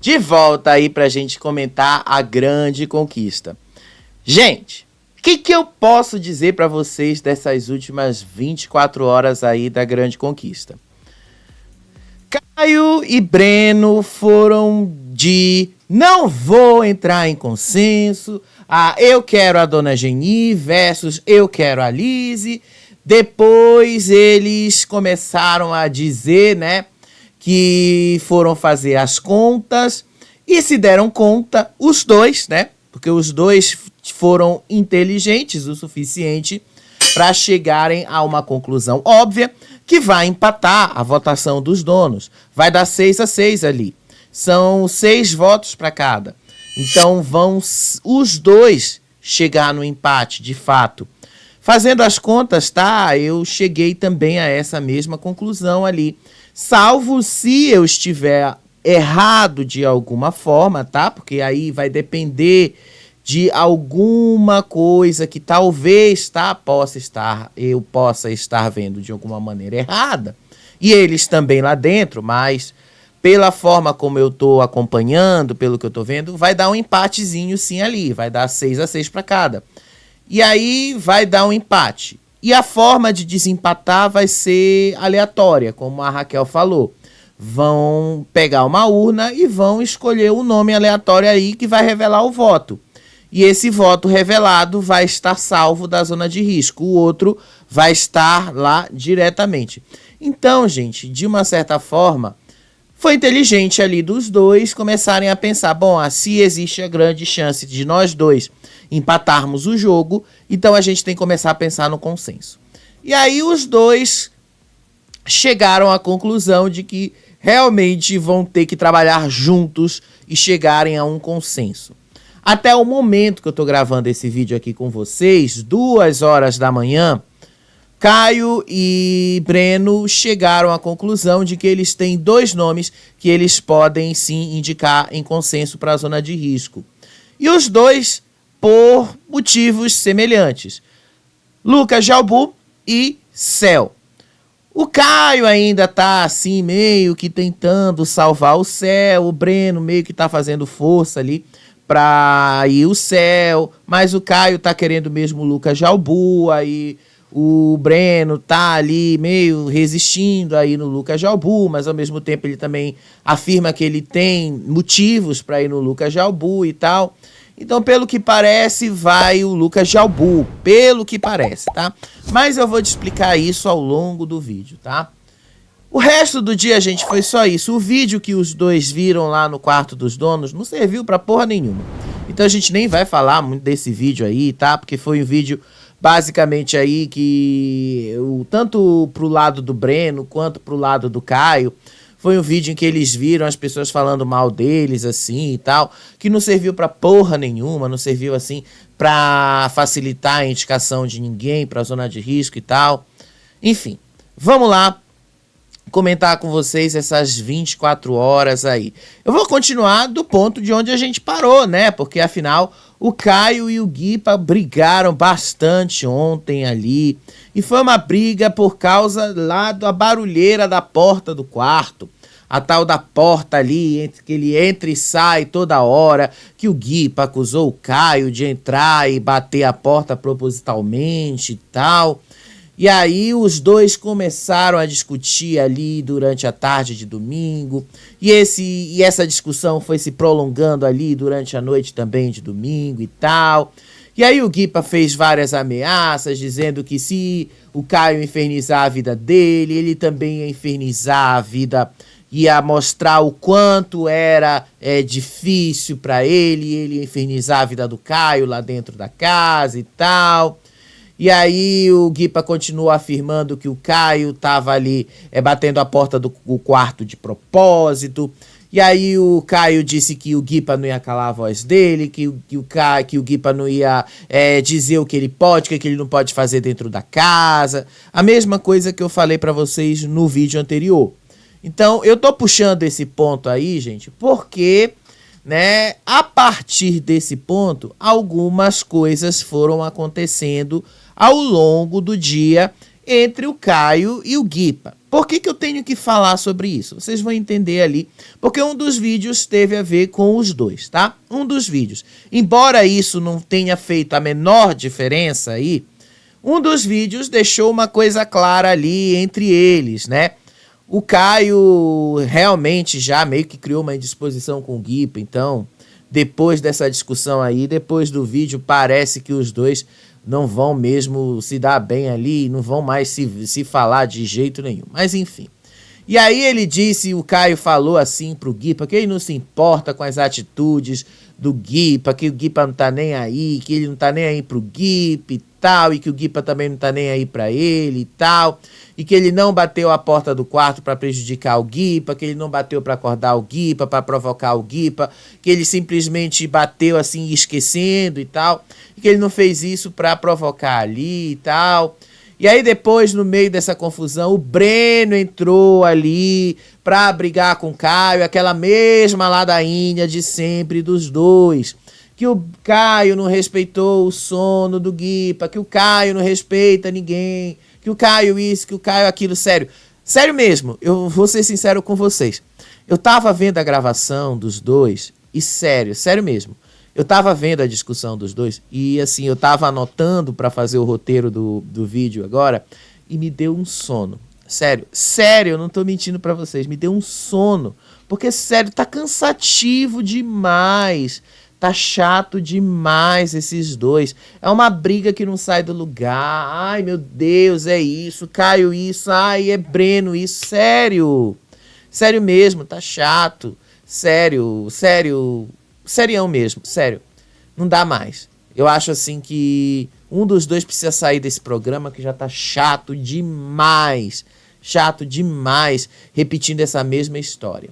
De volta aí pra gente comentar a grande conquista. Gente, o que eu posso dizer pra vocês dessas últimas 24 horas aí da grande conquista? Caio e Breno foram de não vou entrar em consenso, eu quero a Dona Geni versus eu quero a Lizzie. Depois eles começaram a dizer, né, que foram fazer as contas e se deram conta, os dois, né? Porque os dois foram inteligentes o suficiente para chegarem a uma conclusão óbvia que vai empatar a votação dos donos. Vai dar 6-6 ali. São 6 votos para cada. Então vão os dois chegar no empate, de fato. Fazendo as contas, tá? Eu cheguei também a essa mesma conclusão ali. Salvo se eu estiver errado de alguma forma, tá? Porque aí vai depender de alguma coisa que talvez, tá? Eu possa estar vendo de alguma maneira errada. E eles também lá dentro, mas pela forma como eu tô acompanhando, pelo que eu tô vendo, vai dar um empatezinho sim ali. Vai dar 6-6 para cada. E aí vai dar um empate. E a forma de desempatar vai ser aleatória, como a Raquel falou. Vão pegar uma urna e vão escolher um nome aleatório aí que vai revelar o voto. E esse voto revelado vai estar salvo da zona de risco. O outro vai estar lá diretamente. Então, gente, de uma certa forma, foi inteligente ali dos dois começarem a pensar, bom, se existe a grande chance de nós dois empatarmos o jogo, então a gente tem que começar a pensar no consenso. E aí os dois chegaram à conclusão de que realmente vão ter que trabalhar juntos e chegarem a um consenso. Até o momento que eu tô gravando esse vídeo aqui com vocês, 2 horas da manhã, Caio e Breno chegaram à conclusão de que eles têm 2 nomes que eles podem sim indicar em consenso para a zona de risco. E os dois por motivos semelhantes. Lucas Jalbu e Céu. O Caio ainda tá assim meio que tentando salvar o Céu, o Breno meio que tá fazendo força ali pra ir o Céu, mas o Caio tá querendo mesmo o Lucas Jalbu, aí o Breno tá ali meio resistindo aí no Lucas Jalbu, mas ao mesmo tempo ele também afirma que ele tem motivos para ir no Lucas Jalbu e tal. Então, pelo que parece, vai o Lucas Jalbu, pelo que parece, tá? Mas eu vou te explicar isso ao longo do vídeo, tá? O resto do dia, gente, foi só isso. O vídeo que os dois viram lá no quarto dos donos não serviu pra porra nenhuma. Então a gente nem vai falar muito desse vídeo aí, tá? Porque foi um vídeo basicamente aí que tanto pro lado do Breno quanto pro lado do Caio, foi um vídeo em que eles viram as pessoas falando mal deles, assim, e tal, que não serviu pra porra nenhuma, não serviu, assim, pra facilitar a indicação de ninguém pra zona de risco e tal. Enfim, vamos lá comentar com vocês essas 24 horas aí. Eu vou continuar do ponto de onde a gente parou, né? Porque, afinal, o Caio e o Guipa brigaram bastante ontem ali. E foi uma briga por causa lá da barulheira da porta do quarto. A tal da porta ali, que ele entra e sai toda hora. Que o Guipa acusou o Caio de entrar e bater a porta propositalmente e tal. E aí os dois começaram a discutir ali durante a tarde de domingo. E essa discussão foi se prolongando ali durante a noite também de domingo e tal. E aí o Guipa fez várias ameaças, dizendo que se o Caio infernizar a vida dele, ele também ia infernizar a vida, ia mostrar o quanto era difícil para ele ia infernizar a vida do Caio lá dentro da casa e tal. E aí o Guipa continua afirmando que o Caio tava ali batendo a porta do quarto de propósito. E aí o Caio disse que o Guipa não ia calar a voz dele, que o Guipa não ia dizer o que ele pode, o que ele não pode fazer dentro da casa. A mesma coisa que eu falei pra vocês no vídeo anterior. Então eu tô puxando esse ponto aí, gente, porque, né, a partir desse ponto, algumas coisas foram acontecendo ao longo do dia entre o Caio e o Guipa. Por que eu tenho que falar sobre isso? Vocês vão entender ali, porque um dos vídeos teve a ver com os dois, tá? Um dos vídeos. Embora isso não tenha feito a menor diferença aí, um dos vídeos deixou uma coisa clara ali entre eles, né? O Caio realmente já meio que criou uma indisposição com o Guipa, então, depois dessa discussão aí, depois do vídeo, parece que os dois não vão mesmo se dar bem ali, não vão mais se falar de jeito nenhum. Mas enfim. E aí ele disse, o Caio falou assim pro Guipa, que ele não se importa com as atitudes do Guipa, que o Guipa não tá nem aí, que ele não tá nem aí pro Guipa e tal, e que o Guipa também não tá nem aí pra ele e tal, e que ele não bateu a porta do quarto pra prejudicar o Guipa, que ele não bateu pra acordar o Guipa, pra provocar o Guipa, que ele simplesmente bateu assim esquecendo e tal, e que ele não fez isso pra provocar ali e tal. E aí depois, no meio dessa confusão, o Breno entrou ali pra brigar com o Caio, aquela mesma ladainha de sempre dos dois. Que o Caio não respeitou o sono do Guipa, que o Caio não respeita ninguém, que o Caio isso, que o Caio aquilo. Sério, sério mesmo, eu vou ser sincero com vocês. Eu tava vendo a gravação dos dois e sério, sério mesmo. Eu tava vendo a discussão dos dois e assim, eu tava anotando pra fazer o roteiro do vídeo agora e me deu um sono. Sério, sério, eu não tô mentindo pra vocês, me deu um sono. Porque sério, tá cansativo demais. Tá chato demais esses dois. É uma briga que não sai do lugar. Ai, meu Deus, é isso. Caio isso. Ai, é Breno isso. Sério. Sério mesmo, tá chato. Sério, sério. Serião mesmo, sério. Não dá mais. Eu acho assim que um dos dois precisa sair desse programa que já tá chato demais. Chato demais, repetindo essa mesma história.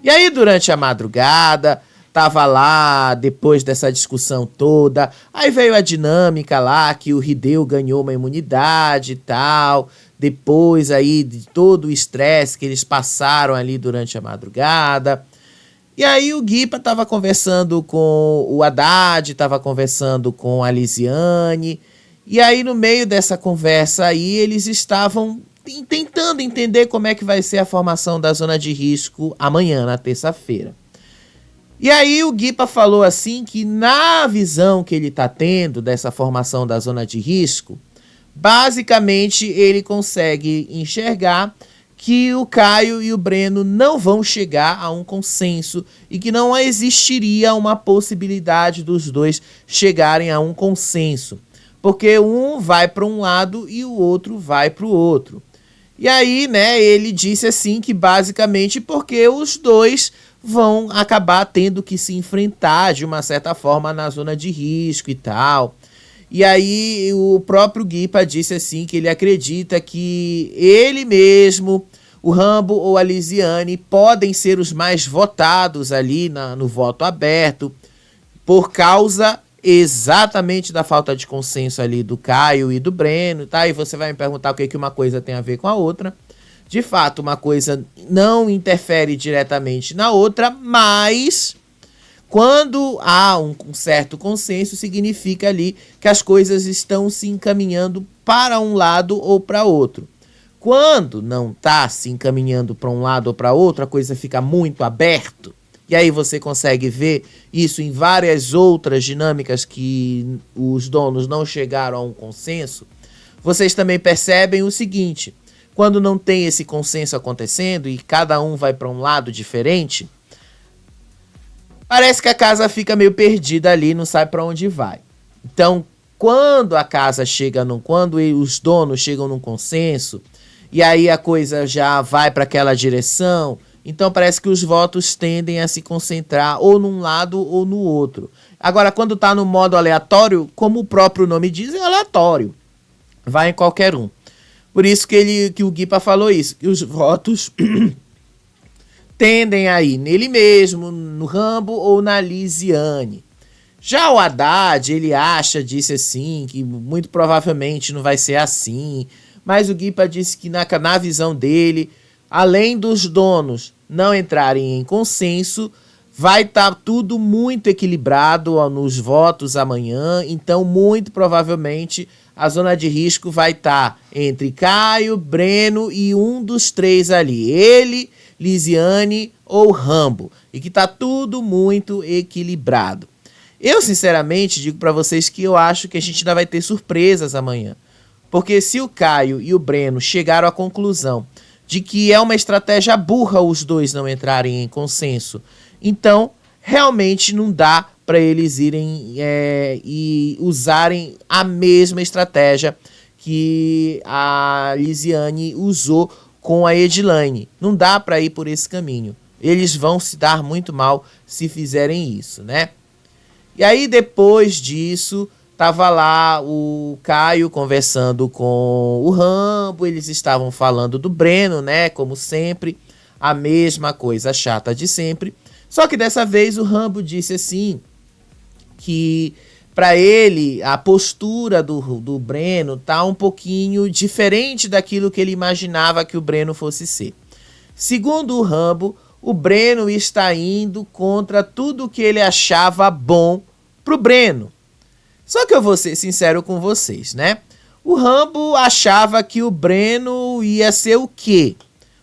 E aí, durante a madrugada, tava lá, depois dessa discussão toda, aí veio a dinâmica lá, que o Hideo ganhou uma imunidade e tal, depois aí de todo o estresse que eles passaram ali durante a madrugada. E aí o Guipa tava conversando com o Haddad, tava conversando com a Lisiane, e aí no meio dessa conversa aí eles estavam tentando entender como é que vai ser a formação da zona de risco amanhã, na terça-feira. E aí o Guipa falou assim que na visão que ele tá tendo dessa formação da zona de risco, basicamente ele consegue enxergar que o Caio e o Breno não vão chegar a um consenso e que não existiria uma possibilidade dos dois chegarem a um consenso, porque um vai para um lado e o outro vai para o outro. E aí, né, ele disse assim que basicamente porque os dois vão acabar tendo que se enfrentar de uma certa forma na zona de risco e tal. E aí o próprio Guipa disse assim que ele acredita que ele mesmo, o Rambo ou a Lisiane podem ser os mais votados ali no voto aberto por causa exatamente da falta de consenso ali do Caio e do Breno, tá? E você vai me perguntar o que uma coisa tem a ver com a outra. De fato, uma coisa não interfere diretamente na outra, mas quando há um certo consenso, significa ali que as coisas estão se encaminhando para um lado ou para outro. Quando não está se encaminhando para um lado ou para outro, a coisa fica muito aberto. E aí você consegue ver isso em várias outras dinâmicas que os donos não chegaram a um consenso. Vocês também percebem o seguinte: quando não tem esse consenso acontecendo e cada um vai para um lado diferente, parece que a casa fica meio perdida ali, não sabe para onde vai. Então, quando a casa chega quando os donos chegam num consenso, e aí a coisa já vai para aquela direção, então parece que os votos tendem a se concentrar ou num lado ou no outro. Agora, quando está no modo aleatório, como o próprio nome diz, é aleatório. Vai em qualquer um. Por isso que o Guipa falou isso, que os votos tendem a ir nele mesmo, no Rambo ou na Lisiane. Já o Haddad, ele disse assim, que muito provavelmente não vai ser assim, mas o Guipa disse que na visão dele, além dos donos não entrarem em consenso, vai estar tudo muito equilibrado nos votos amanhã, então muito provavelmente a zona de risco vai estar entre Caio, Breno e um dos três ali. Ele, Lisiane ou Rambo. E que tá tudo muito equilibrado. Eu, sinceramente, digo para vocês que eu acho que a gente ainda vai ter surpresas amanhã. Porque se o Caio e o Breno chegaram à conclusão de que é uma estratégia burra os dois não entrarem em consenso, então realmente não dá para eles irem e usarem a mesma estratégia que a Lisiane usou com a Edilane. Não dá para ir por esse caminho. Eles vão se dar muito mal se fizerem isso, né? E aí, depois disso, tava lá o Caio conversando com o Rambo, eles estavam falando do Breno, né? Como sempre, a mesma coisa chata de sempre. Só que dessa vez o Rambo disse assim, que para ele a postura do Breno tá um pouquinho diferente daquilo que ele imaginava que o Breno fosse ser. Segundo o Rambo, o Breno está indo contra tudo que ele achava bom pro Breno. Só que eu vou ser sincero com vocês, né? O Rambo achava que o Breno ia ser o quê?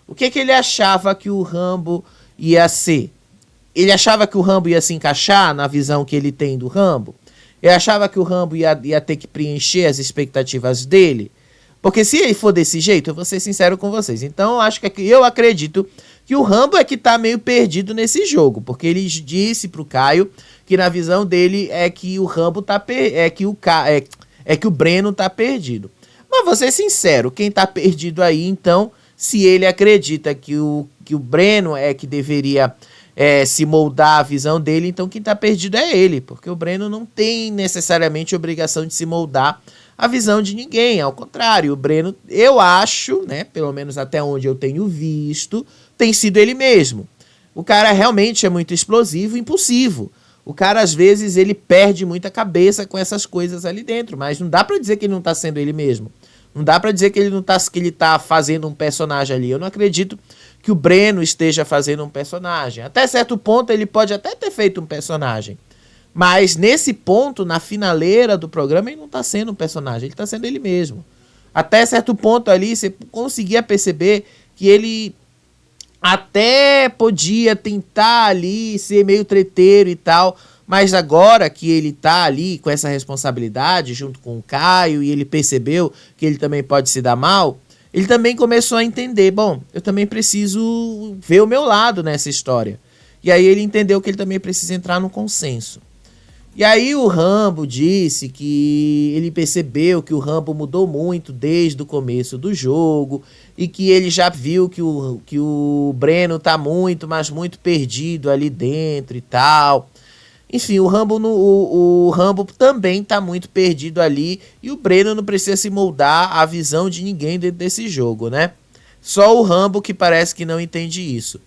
O que ele achava que o Rambo ia ser? Ele achava que o Rambo ia se encaixar na visão que ele tem do Rambo? Ele achava que o Rambo ia ter que preencher as expectativas dele? Porque se ele for desse jeito, eu vou ser sincero com vocês. Então eu acredito que o Rambo é que tá meio perdido nesse jogo. Porque ele disse pro Caio que na visão dele é que o Rambo tá que o Breno tá perdido. Mas vou ser sincero, quem tá perdido aí, então, se ele acredita que o Breno é que deveria se moldar a visão dele, então quem tá perdido é ele, porque o Breno não tem necessariamente obrigação de se moldar a visão de ninguém, ao contrário, o Breno, eu acho, né, pelo menos até onde eu tenho visto, tem sido ele mesmo. O cara realmente é muito explosivo e impulsivo. O cara, às vezes, ele perde muita cabeça com essas coisas ali dentro, mas não dá pra dizer que ele não tá sendo ele mesmo. Não dá pra dizer que ele tá fazendo um personagem ali. Eu não acredito que o Breno esteja fazendo um personagem. Até certo ponto, ele pode até ter feito um personagem. Mas nesse ponto, na finaleira do programa, ele não tá sendo um personagem, ele tá sendo ele mesmo. Até certo ponto ali, você conseguia perceber que ele até podia tentar ali ser meio treteiro e tal, mas agora que ele tá ali com essa responsabilidade junto com o Caio e ele percebeu que ele também pode se dar mal, ele também começou a entender, bom, eu também preciso ver o meu lado nessa história. E aí ele entendeu que ele também precisa entrar no consenso. E aí o Rambo disse que ele percebeu que o Rambo mudou muito desde o começo do jogo e que ele já viu que o Breno tá muito, mas muito perdido ali dentro e tal. Enfim, o Rambo também tá muito perdido ali e o Breno não precisa se moldar à visão de ninguém dentro desse jogo, né? Só o Rambo que parece que não entende isso.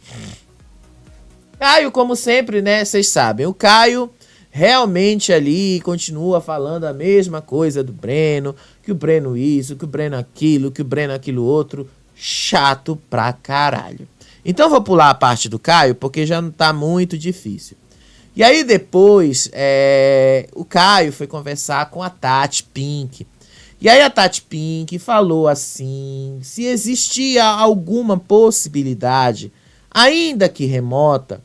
Caio, como sempre, né? Vocês sabem, o Caio realmente ali continua falando a mesma coisa do Breno, que o Breno isso, que o Breno aquilo, que o Breno aquilo outro, chato pra caralho. Então vou pular a parte do Caio, porque já não tá muito difícil. E aí depois, o Caio foi conversar com a Tati Pink. E aí a Tati Pink falou assim, se existia alguma possibilidade, ainda que remota,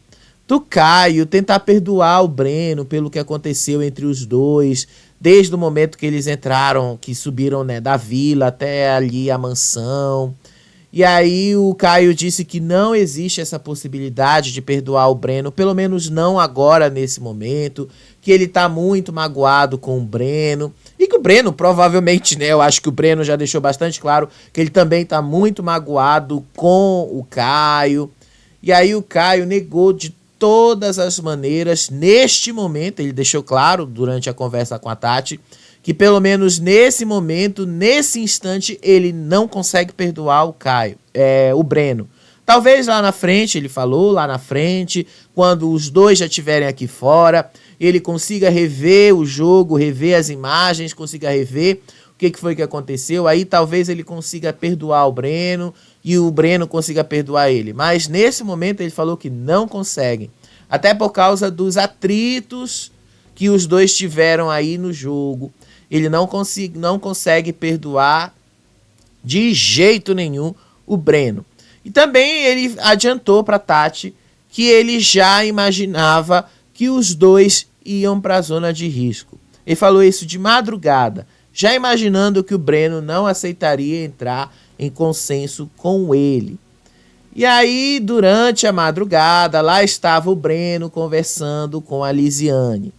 do Caio tentar perdoar o Breno pelo que aconteceu entre os dois, desde o momento que eles entraram, que subiram, né, da vila até ali a mansão. E aí o Caio disse que não existe essa possibilidade de perdoar o Breno, pelo menos não agora, nesse momento, que ele tá muito magoado com o Breno, e que o Breno, provavelmente, né, eu acho que o Breno já deixou bastante claro que ele também tá muito magoado com o Caio. E aí o Caio negou de todas as maneiras, neste momento, ele deixou claro durante a conversa com a Tati, que pelo menos nesse momento, nesse instante, ele não consegue perdoar o Breno. Talvez lá na frente, ele falou, lá na frente, quando os dois já estiverem aqui fora, ele consiga rever o jogo, rever as imagens, consiga rever o que foi que aconteceu, aí talvez ele consiga perdoar o Breno e o Breno consiga perdoar ele. Mas nesse momento ele falou que não conseguem, até por causa dos atritos que os dois tiveram aí no jogo. ele não consegue perdoar de jeito nenhum o Breno. E também ele adiantou para Tati que ele já imaginava que os dois iam para a zona de risco. Ele falou isso de madrugada, já imaginando que o Breno não aceitaria entrar em consenso com ele. E aí, durante a madrugada, lá estava o Breno conversando com a Lisiane.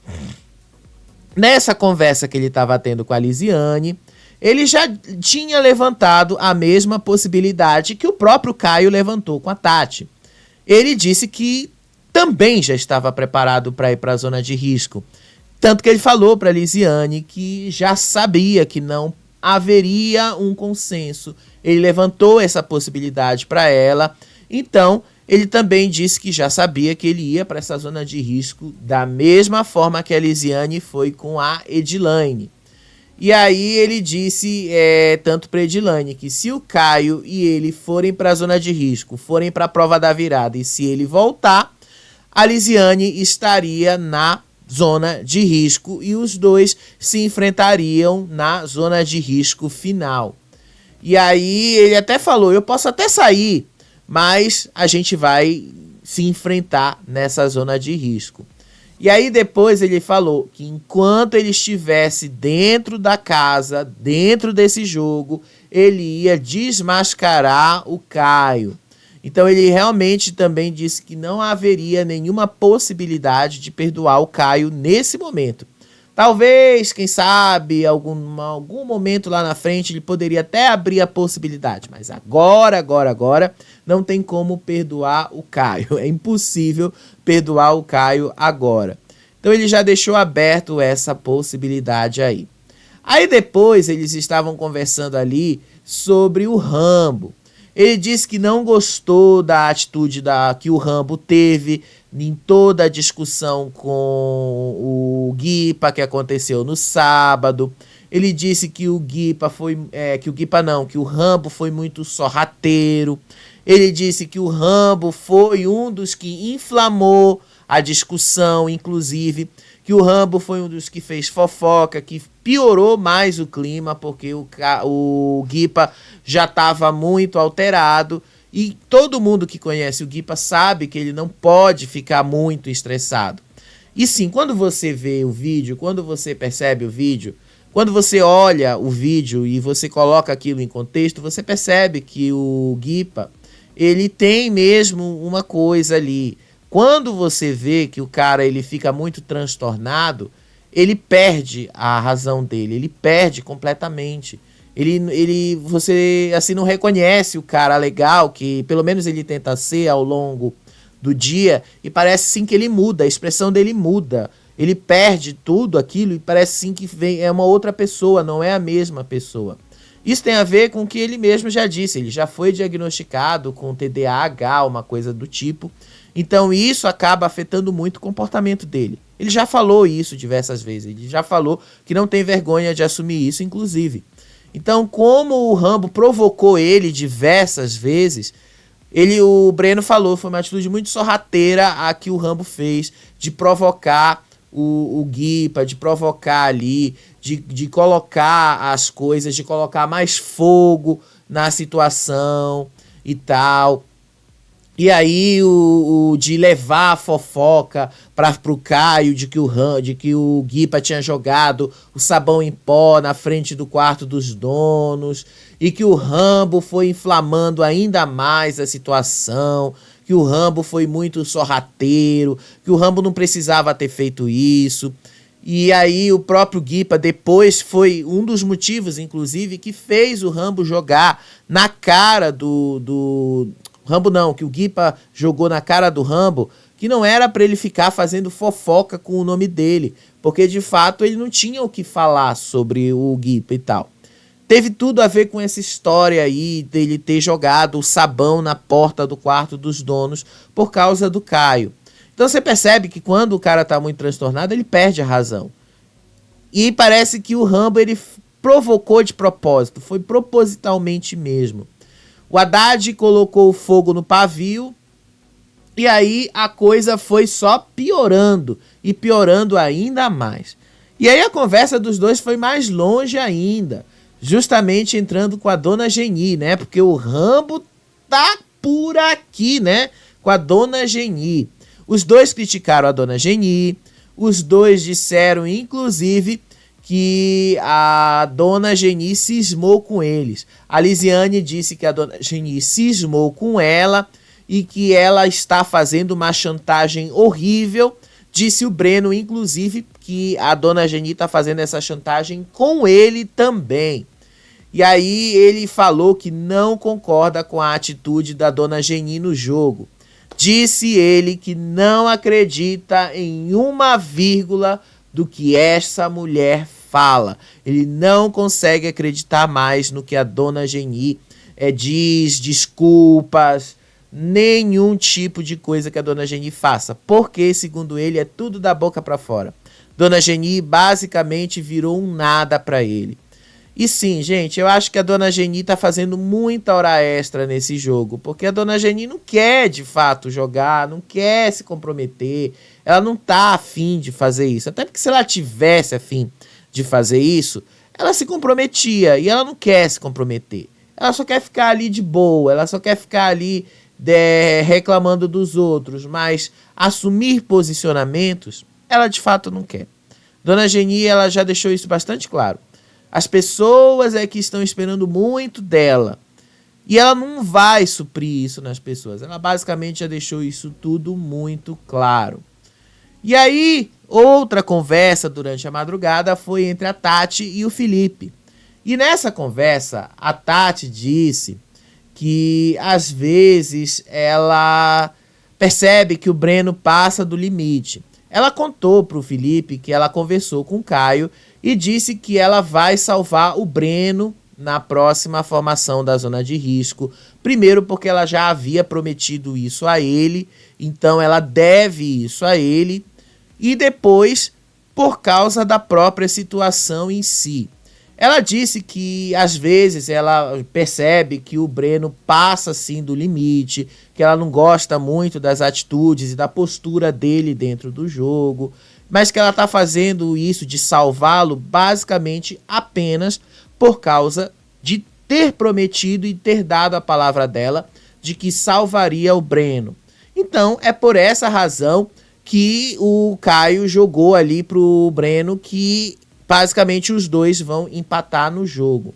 Nessa conversa que ele estava tendo com a Lisiane, ele já tinha levantado a mesma possibilidade que o próprio Caio levantou com a Tati. Ele disse que também já estava preparado para ir para a zona de risco. Tanto que ele falou para a Lisiane que já sabia que não haveria um consenso. Ele levantou essa possibilidade para ela. Então, ele também disse que já sabia que ele ia para essa zona de risco da mesma forma que a Lisiane foi com a Edilane. E aí ele disse, tanto para Edilane, que se o Caio e ele forem para a zona de risco, forem para a prova da virada, e se ele voltar, a Lisiane estaria na zona de risco e os dois se enfrentariam na zona de risco final. E aí ele até falou, eu posso até sair, mas a gente vai se enfrentar nessa zona de risco. E aí depois ele falou que enquanto ele estivesse dentro da casa, dentro desse jogo, ele ia desmascarar o Caio. Então ele realmente também disse que não haveria nenhuma possibilidade de perdoar o Caio nesse momento. Talvez, quem sabe, algum momento lá na frente ele poderia até abrir a possibilidade. Mas agora, não tem como perdoar o Caio. É impossível perdoar o Caio agora. Então ele já deixou aberto essa possibilidade aí. Aí depois eles estavam conversando ali sobre o Rambo. Ele disse que não gostou da atitude que o Rambo teve em toda a discussão com o Guipa que aconteceu no sábado. Ele disse que o Rambo foi muito sorrateiro. Ele disse que o Rambo foi um dos que inflamou a discussão, inclusive, que o Rambo foi um dos que fez fofoca, que piorou mais o clima, porque o Guipa já estava muito alterado. E todo mundo que conhece o Guipa sabe que ele não pode ficar muito estressado. E sim, quando você vê o vídeo, quando você percebe o vídeo, quando você olha o vídeo e você coloca aquilo em contexto, você percebe que o Guipa, ele tem mesmo uma coisa ali. Quando você vê que o cara ele fica muito transtornado, ele perde a razão dele, ele perde completamente. Você assim não reconhece o cara legal, que pelo menos ele tenta ser ao longo do dia, e parece sim que ele muda, a expressão dele muda. Ele perde tudo aquilo e parece sim que é uma outra pessoa, não é a mesma pessoa. Isso tem a ver com o que ele mesmo já disse, ele já foi diagnosticado com TDAH, uma coisa do tipo. Então isso acaba afetando muito o comportamento dele. Ele já falou isso diversas vezes, ele já falou que não tem vergonha de assumir isso, inclusive. Então, como o Rambo provocou ele diversas vezes, o Breno falou, foi uma atitude muito sorrateira a que o Rambo fez, de provocar o Guipa, de provocar ali, de colocar as coisas, de colocar mais fogo na situação e tal. E aí de levar a fofoca pro Caio de que o Guipa tinha jogado o sabão em pó na frente do quarto dos donos e que o Rambo foi inflamando ainda mais a situação, que o Rambo foi muito sorrateiro, que o Rambo não precisava ter feito isso. E aí o próprio Guipa depois foi um dos motivos, inclusive, que fez o Rambo jogar na cara Rambo não, que o Guipa jogou na cara do Rambo, que não era para ele ficar fazendo fofoca com o nome dele, porque de fato ele não tinha o que falar sobre o Guipa e tal. Teve tudo a ver com essa história aí dele ter jogado o sabão na porta do quarto dos donos por causa do Caio. Então você percebe que quando o cara tá muito transtornado, ele perde a razão. E parece que o Rambo ele provocou de propósito, foi propositalmente mesmo. O Haddad colocou o fogo no pavio e aí a coisa foi só piorando e piorando ainda mais. E aí a conversa dos dois foi mais longe ainda, justamente entrando com a dona Geni, né? Porque o Rambo tá por aqui, né? Com a dona Geni. Os dois criticaram a dona Geni, os dois disseram, inclusive, que a dona Geni cismou com eles. A Lisiane disse que a dona Geni cismou com ela e que ela está fazendo uma chantagem horrível. Disse o Breno, inclusive, que a dona Geni está fazendo essa chantagem com ele também. E aí ele falou que não concorda com a atitude da dona Geni no jogo. Disse ele que não acredita em uma vírgula do que essa mulher fala. Ele não consegue acreditar mais no que a dona Geni diz, desculpas, nenhum tipo de coisa que a dona Geni faça. Porque, segundo ele, é tudo da boca para fora. Dona Geni basicamente virou um nada para ele. E sim, gente, eu acho que a dona Geni tá fazendo muita hora extra nesse jogo, porque a dona Geni não quer de fato jogar, não quer se comprometer, ela não tá afim de fazer isso. Até porque se ela tivesse afim de fazer isso, ela se comprometia, e ela não quer se comprometer. Ela só quer ficar ali de boa, ela só quer ficar ali reclamando dos outros, mas assumir posicionamentos, ela de fato não quer. Dona Geni, ela já deixou isso bastante claro. As pessoas é que estão esperando muito dela. E ela não vai suprir isso nas pessoas. Ela basicamente já deixou isso tudo muito claro. E aí, outra conversa durante a madrugada foi entre a Tati e o Felipe. E nessa conversa, a Tati disse que às vezes ela percebe que o Breno passa do limite. Ela contou para o Felipe que ela conversou com o Caio e disse que ela vai salvar o Breno na próxima formação da zona de risco. Primeiro porque ela já havia prometido isso a ele, então ela deve isso a ele. E depois, por causa da própria situação em si. Ela disse que às vezes ela percebe que o Breno passa assim do limite, que ela não gosta muito das atitudes e da postura dele dentro do jogo, mas que ela está fazendo isso de salvá-lo basicamente apenas por causa de ter prometido e ter dado a palavra dela de que salvaria o Breno. Então é por essa razão que o Caio jogou ali pro Breno que basicamente os dois vão empatar no jogo.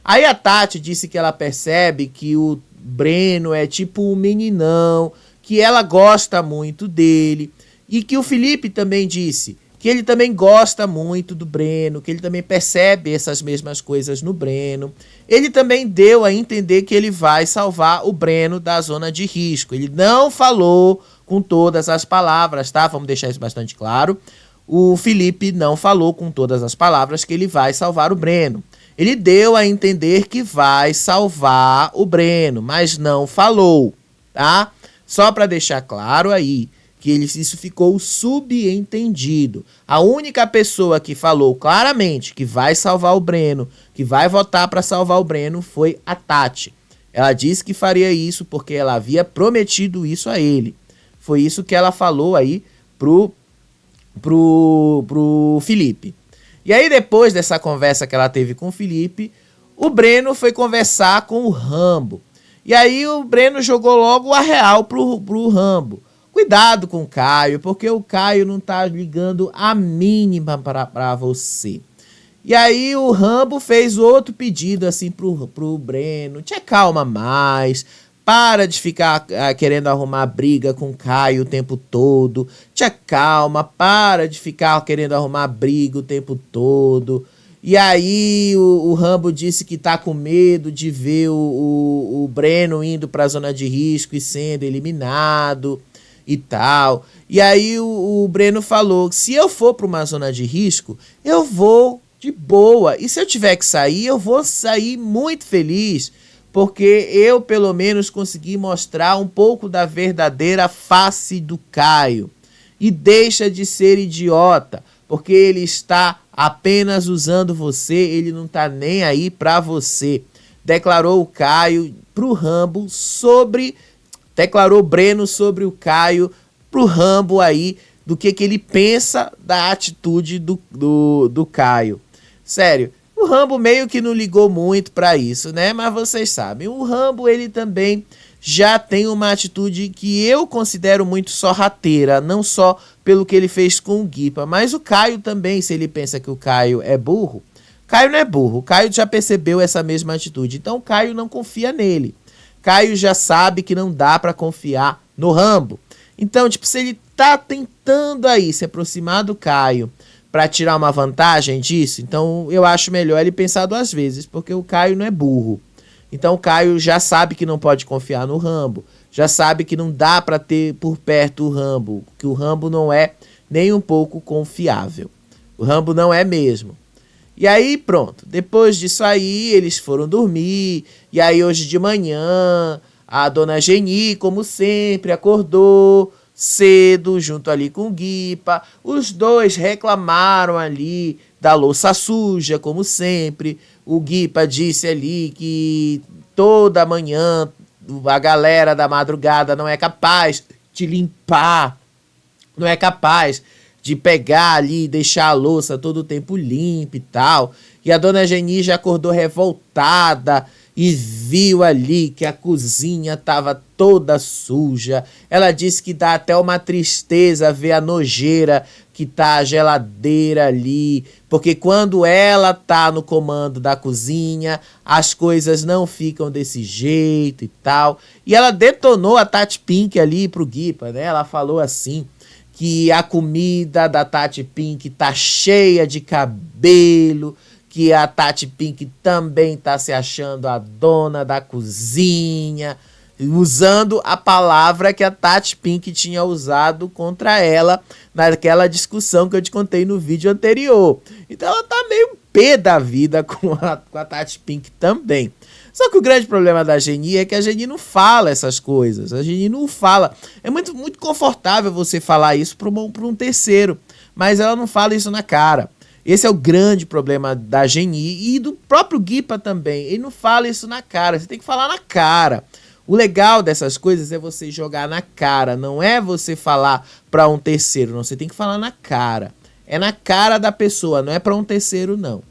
Aí a Tati disse que ela percebe que o Breno é tipo um meninão, que ela gosta muito dele. E que o Felipe também disse que ele também gosta muito do Breno, que ele também percebe essas mesmas coisas no Breno. Ele também deu a entender que ele vai salvar o Breno da zona de risco. Ele não falou com todas as palavras, tá? Vamos deixar isso bastante claro. O Felipe não falou com todas as palavras que ele vai salvar o Breno. Ele deu a entender que vai salvar o Breno, mas não falou, tá? Só para deixar claro aí que isso ficou subentendido. A única pessoa que falou claramente que vai salvar o Breno, que vai votar para salvar o Breno, foi a Tati. Ela disse que faria isso porque ela havia prometido isso a ele. Foi isso que ela falou aí pro Felipe. E aí depois dessa conversa que ela teve com o Felipe, o Breno foi conversar com o Rambo. E aí o Breno jogou logo a real pro Rambo. Cuidado com o Caio, porque o Caio não tá ligando a mínima pra você. E aí o Rambo fez outro pedido assim pro Breno. Te acalma mais. Para de ficar querendo arrumar briga com o Caio o tempo todo. Te acalma, para de ficar querendo arrumar briga o tempo todo. E aí o Rambo disse que tá com medo de ver o Breno indo pra zona de risco e sendo eliminado e tal. E aí o Breno falou que se eu for pra uma zona de risco, eu vou de boa. E se eu tiver que sair, eu vou sair muito feliz. Porque eu, pelo menos, consegui mostrar um pouco da verdadeira face do Caio. E deixa de ser idiota, porque ele está apenas usando você, ele não está nem aí para você. Declarou o Caio pro Rambo declarou Breno sobre o Caio pro Rambo aí do que ele pensa da atitude do Caio. Sério, o Rambo meio que não ligou muito pra isso, né? Mas vocês sabem, o Rambo ele também já tem uma atitude que eu considero muito sorrateira, não só pelo que ele fez com o Guipa, mas o Caio também, se ele pensa que o Caio é burro, Caio não é burro, o Caio já percebeu essa mesma atitude, então o Caio não confia nele. Caio já sabe que não dá pra confiar no Rambo. Então, tipo, se ele tá tentando aí se aproximar do Caio pra tirar uma vantagem disso, então eu acho melhor ele pensar duas vezes, porque o Caio não é burro. Então o Caio já sabe que não pode confiar no Rambo, já sabe que não dá pra ter por perto o Rambo, que o Rambo não é nem um pouco confiável. O Rambo não é mesmo. E aí pronto, depois disso aí eles foram dormir, e aí hoje de manhã a dona Geni, como sempre, acordou cedo junto ali com o Guipa, os dois reclamaram ali da louça suja, como sempre. O Guipa disse ali que toda manhã a galera da madrugada não é capaz de limpar, não é capaz de pegar ali e deixar a louça todo o tempo limpa e tal. E a dona Geni já acordou revoltada e viu ali que a cozinha estava toda suja. Ela disse que dá até uma tristeza ver a nojeira que tá a geladeira ali, porque quando ela tá no comando da cozinha, as coisas não ficam desse jeito e tal. E ela detonou a Tati Pink ali pro Guipa, né? Ela falou assim, que a comida da Tati Pink tá cheia de cabelo, que a Tati Pink também tá se achando a dona da cozinha, usando a palavra que a Tati Pink tinha usado contra ela naquela discussão que eu te contei no vídeo anterior. Então ela tá meio pé da vida com a Tati Pink também. Só que o grande problema da Geni é que a Geni não fala essas coisas. A Geni não fala. É muito confortável você falar isso para um terceiro, mas ela não fala isso na cara. Esse é o grande problema da Geni e do próprio Guipa também. Ele não fala isso na cara, você tem que falar na cara. O legal dessas coisas é você jogar na cara, não é você falar para um terceiro, não, você tem que falar na cara. É na cara da pessoa, não é para um terceiro não.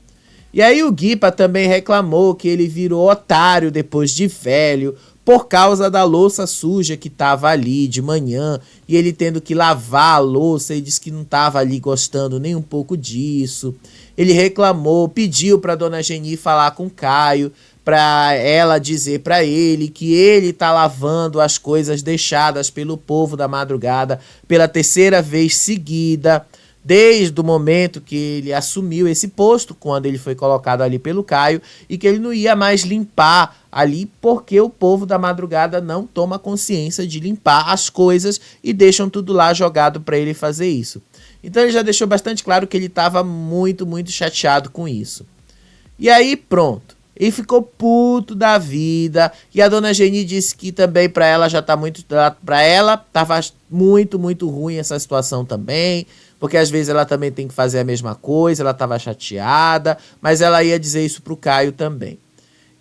E aí o Guipa também reclamou que ele virou otário depois de velho, por causa da louça suja que tava ali de manhã, e ele tendo que lavar a louça, e disse que não tava ali gostando nem um pouco disso. Ele reclamou, pediu pra dona Geni falar com o Caio, pra ela dizer pra ele que ele tá lavando as coisas deixadas pelo povo da madrugada pela terceira vez seguida, desde o momento que ele assumiu esse posto, quando ele foi colocado ali pelo Caio, e que ele não ia mais limpar ali porque o povo da madrugada não toma consciência de limpar as coisas e deixam tudo lá jogado para ele fazer isso. Então ele já deixou bastante claro que ele estava muito chateado com isso. E aí pronto, ele ficou puto da vida, e a dona Geni disse que também para ela já tá para ela tava muito ruim essa situação também, porque às vezes ela também tem que fazer a mesma coisa, ela estava chateada, mas ela ia dizer isso pro Caio também.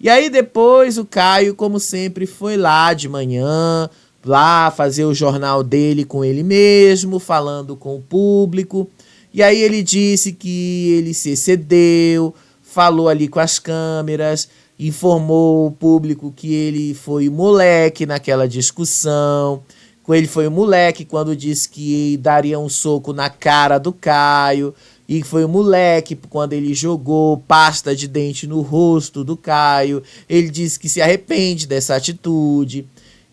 E aí depois o Caio, como sempre, foi lá de manhã, lá fazer o jornal dele com ele mesmo, falando com o público. E aí ele disse que ele se excedeu, falou ali com as câmeras, informou o público que ele foi moleque naquela discussão, que ele foi o moleque quando disse que daria um soco na cara do Caio, e foi o moleque quando ele jogou pasta de dente no rosto do Caio. Ele disse que se arrepende dessa atitude,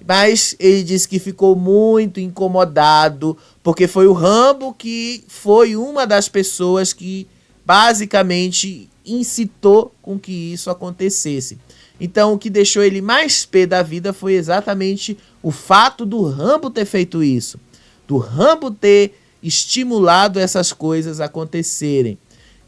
mas ele disse que ficou muito incomodado, porque foi o Rambo que foi uma das pessoas que basicamente incitou com que isso acontecesse. Então, o que deixou ele mais pé da vida foi exatamente o fato do Rambo ter feito isso, do Rambo ter estimulado essas coisas acontecerem.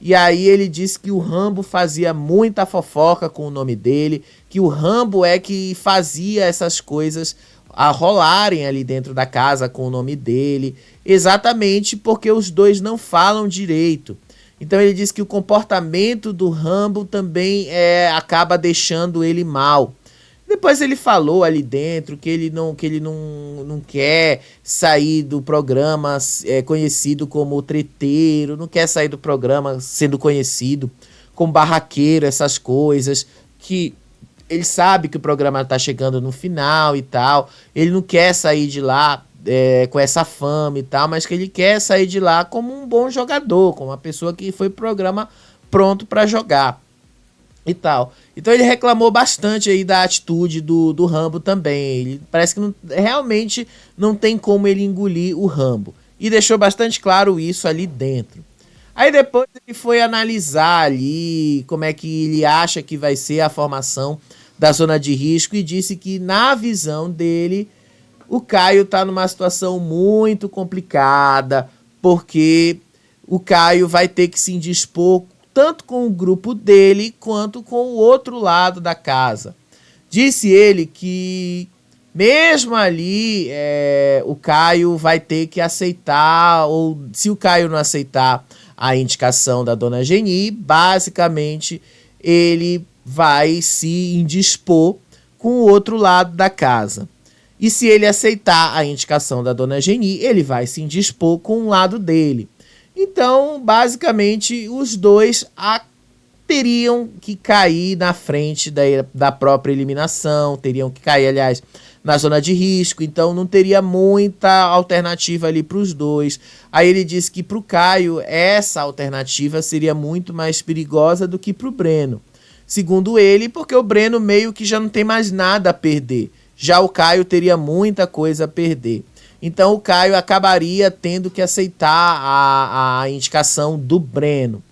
E aí ele disse que o Rambo fazia muita fofoca com o nome dele, que o Rambo é que fazia essas coisas a rolarem ali dentro da casa com o nome dele, exatamente porque os dois não falam direito. Então ele diz que o comportamento do Rambo também acaba deixando ele mal. Depois ele falou ali dentro que ele não quer sair do programa conhecido como treteiro, não quer sair do programa sendo conhecido como barraqueiro, essas coisas, que ele sabe que o programa tá chegando no final e tal, ele não quer sair de lá com essa fama e tal, mas que ele quer sair de lá como um bom jogador, como uma pessoa que foi pro programa pronto para jogar e tal. Então ele reclamou bastante aí da atitude do Rambo também. Ele parece que realmente não tem como ele engolir o Rambo. E deixou bastante claro isso ali dentro. Aí depois ele foi analisar ali como é que ele acha que vai ser a formação da zona de risco e disse que, na visão dele, o Caio tá numa situação muito complicada, porque o Caio vai ter que se indispor tanto com o grupo dele quanto com o outro lado da casa. Disse ele que mesmo ali o Caio vai ter que aceitar, ou se o Caio não aceitar a indicação da dona Geni, basicamente ele vai se indispor com o outro lado da casa. E se ele aceitar a indicação da dona Geni, ele vai se indispor com o lado dele. Então, basicamente, os dois teriam que cair na frente da própria eliminação, teriam que cair, aliás, na zona de risco, então não teria muita alternativa ali para os dois. Aí ele disse que para o Caio essa alternativa seria muito mais perigosa do que para o Breno. Segundo ele, porque o Breno meio que já não tem mais nada a perder. Já o Caio teria muita coisa a perder. Então o Caio acabaria tendo que aceitar a indicação do Breno.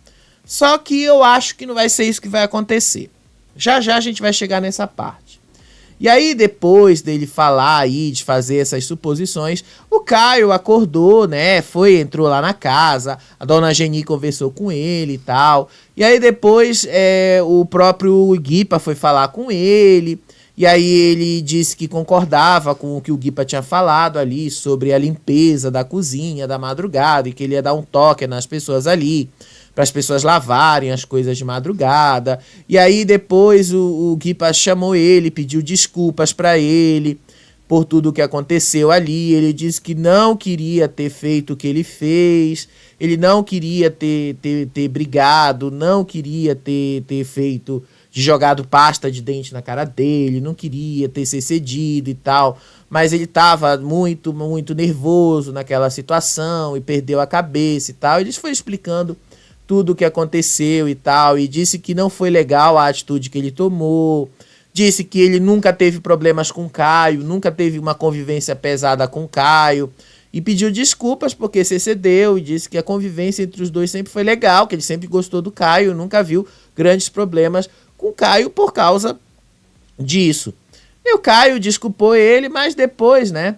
Só que eu acho que não vai ser isso que vai acontecer. Já já a gente vai chegar nessa parte. E aí depois dele falar aí, de fazer essas suposições, o Caio acordou, né, entrou lá na casa, a dona Geni conversou com ele e tal. E aí depois o próprio Guipa foi falar com ele. E aí ele disse que concordava com o que o Guipa tinha falado ali sobre a limpeza da cozinha da madrugada e que ele ia dar um toque nas pessoas ali, para as pessoas lavarem as coisas de madrugada. E aí depois o Guipa chamou ele, pediu desculpas para ele por tudo o que aconteceu ali. Ele disse que não queria ter feito o que ele fez, ele não queria ter brigado, não queria ter feito... de jogado pasta de dente na cara dele, não queria ter se cedido e tal, mas ele estava muito, muito nervoso naquela situação e perdeu a cabeça e tal. Ele foi explicando tudo o que aconteceu e tal, e disse que não foi legal a atitude que ele tomou, disse que ele nunca teve problemas com o Caio, nunca teve uma convivência pesada com o Caio, e pediu desculpas porque se excedeu e disse que a convivência entre os dois sempre foi legal, que ele sempre gostou do Caio, nunca viu grandes problemas com o Caio por causa disso. E o Caio desculpou ele, mas depois, né,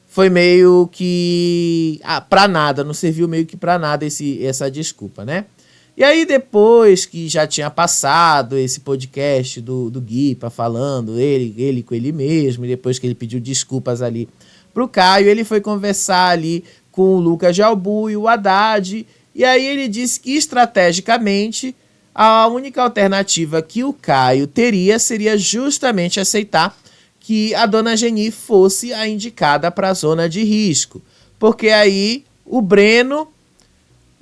foi meio que pra nada, não serviu meio que pra nada essa desculpa, né? E aí depois que já tinha passado esse podcast do Guipa falando, ele com ele mesmo, e depois que ele pediu desculpas ali pro Caio, ele foi conversar ali com o Lucas Jalbu e o Haddad, e aí ele disse que estrategicamente a única alternativa que o Caio teria seria justamente aceitar que a dona Geni fosse a indicada para a zona de risco. Porque aí o Breno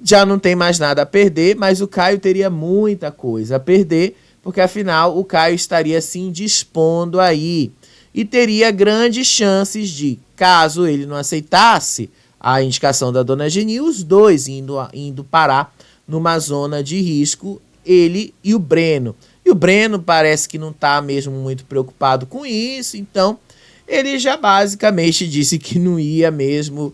já não tem mais nada a perder, mas o Caio teria muita coisa a perder, porque afinal o Caio estaria se indispondo aí. E teria grandes chances de, caso ele não aceitasse a indicação da dona Geni, os dois indo parar numa zona de risco, ele e o Breno. E o Breno parece que não está mesmo muito preocupado com isso, então ele já basicamente disse que não ia mesmo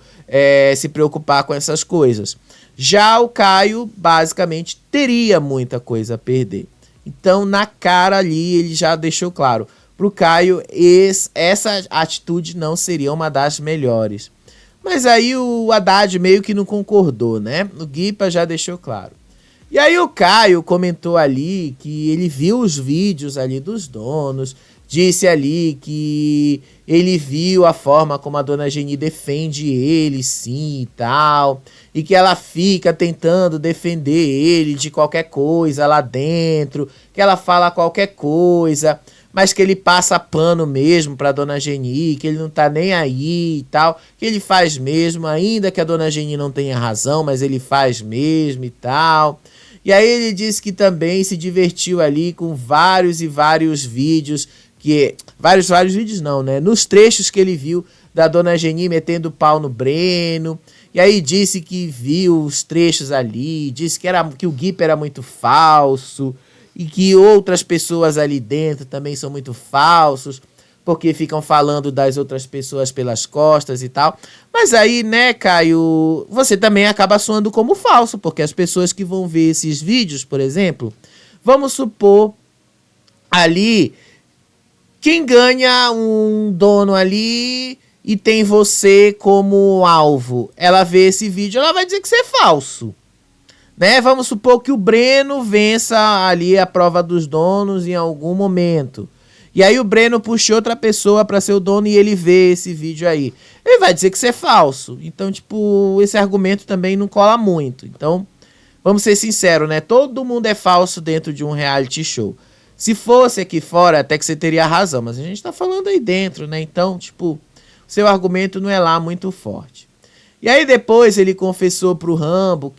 se preocupar com essas coisas. Já o Caio basicamente teria muita coisa a perder. Então na cara ali ele já deixou claro, para o Caio essa atitude não seria uma das melhores. Mas aí o Haddad meio que não concordou, né? O Guipa já deixou claro. E aí o Caio comentou ali que ele viu os vídeos ali dos donos, disse ali que ele viu a forma como a dona Geni defende ele, sim, e tal, e que ela fica tentando defender ele de qualquer coisa lá dentro, que ela fala qualquer coisa, mas que ele passa pano mesmo pra Dona Geni, que ele não tá nem aí e tal, que ele faz mesmo, ainda que a Dona Geni não tenha razão, mas ele faz mesmo e tal. E aí ele disse que também se divertiu ali com vários e vários vídeos, vários vídeos não, né? Nos trechos que ele viu da Dona Geni metendo pau no Breno. E aí disse que viu os trechos ali, disse que o Gipa era muito falso e que outras pessoas ali dentro também são muito falsos, porque ficam falando das outras pessoas pelas costas e tal. Mas aí, né, Caio, você também acaba soando como falso, porque as pessoas que vão ver esses vídeos, por exemplo, vamos supor ali, quem ganha um dono ali e tem você como alvo, ela vê esse vídeo, ela vai dizer que você é falso. Né? Vamos supor que o Breno vença ali a prova dos donos em algum momento. E aí o Breno puxou outra pessoa para ser o dono e ele vê esse vídeo aí. Ele vai dizer que isso é falso. Então, tipo, esse argumento também não cola muito. Então, vamos ser sinceros, né? Todo mundo é falso dentro de um reality show. Se fosse aqui fora, até que você teria razão. Mas a gente tá falando aí dentro, né? Então, tipo, seu argumento não é lá muito forte. E aí depois ele confessou pro Rambo,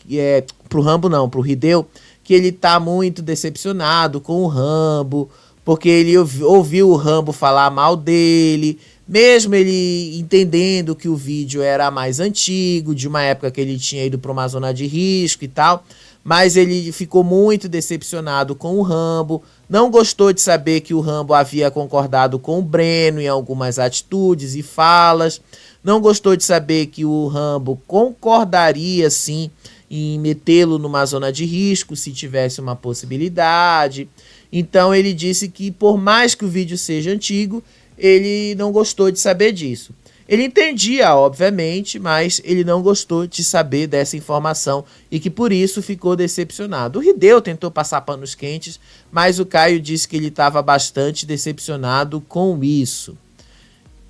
pro Hideo, que ele tá muito decepcionado com o Rambo, porque ele ouviu o Rambo falar mal dele, mesmo ele entendendo que o vídeo era mais antigo, de uma época que ele tinha ido para uma zona de risco e tal, mas ele ficou muito decepcionado com o Rambo, não gostou de saber que o Rambo havia concordado com o Breno em algumas atitudes e falas, não gostou de saber que o Rambo concordaria sim em metê-lo numa zona de risco se tivesse uma possibilidade. Então ele disse que por mais que o vídeo seja antigo, ele não gostou de saber disso. Ele entendia, obviamente, mas ele não gostou de saber dessa informação e que por isso ficou decepcionado. O Hideo tentou passar panos quentes, mas o Caio disse que ele estava bastante decepcionado com isso.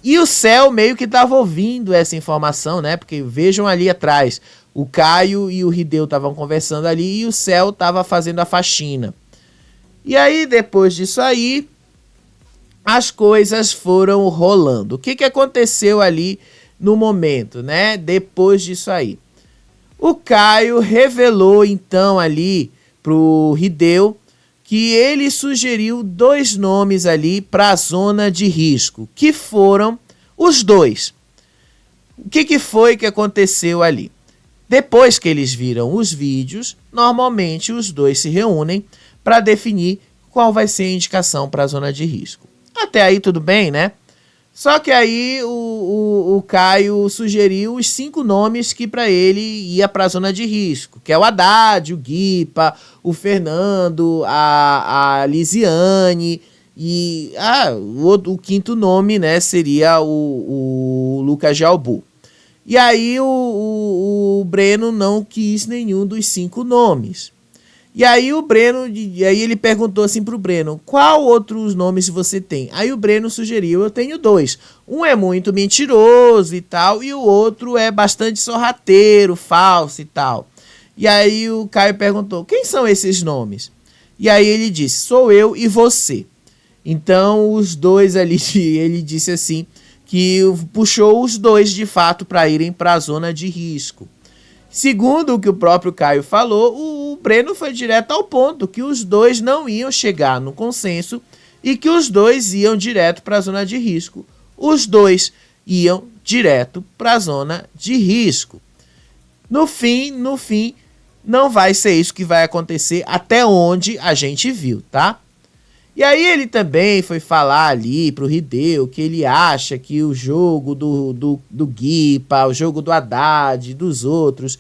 E o Céu meio que estava ouvindo essa informação, né? Porque vejam ali atrás, o Caio e o Hideo estavam conversando ali e o Céu estava fazendo a faxina. E aí, depois disso aí, as coisas foram rolando. O que aconteceu ali no momento, né? Depois disso aí. O Caio revelou então ali pro Hideo que ele sugeriu 2 nomes ali para a zona de risco, que foram os 2. O que foi que aconteceu ali? Depois que eles viram os vídeos, normalmente os 2 se reúnem para definir qual vai ser a indicação para a zona de risco. Até aí tudo bem, né? Só que aí o Caio sugeriu os 5 nomes que para ele ia para a zona de risco, que é o Haddad, o Gipa, o Fernando, a Lisiane e o 5º nome, né, seria o Lucas Jalbu. E aí o Breno não quis nenhum dos 5 nomes. E aí ele perguntou assim pro Breno, qual outros nomes você tem? Aí o Breno sugeriu, eu tenho 2. Um é muito mentiroso e tal, e o outro é bastante sorrateiro, falso e tal. E aí o Caio perguntou, quem são esses nomes? E aí ele disse, sou eu e você. Então os 2 ali, ele disse assim, que puxou os 2 de fato para irem para a zona de risco. Segundo o que o próprio Caio falou, o Breno foi direto ao ponto, que os 2 não iam chegar no consenso e que os 2 iam direto para a zona de risco. Os 2 iam direto para a zona de risco. No fim, não vai ser isso que vai acontecer até onde a gente viu, tá? E aí ele também foi falar ali pro Hideo que ele acha que o jogo do Gipa, o jogo do Haddad, dos outros,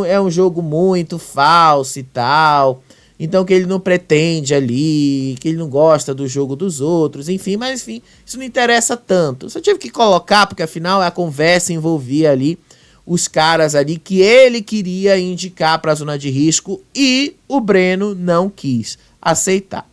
é um jogo muito falso e tal. Então que ele não pretende ali, que ele não gosta do jogo dos outros, enfim, mas enfim, isso não interessa tanto. Só tive que colocar, porque afinal a conversa envolvia ali os caras ali que ele queria indicar para a zona de risco e o Breno não quis aceitar.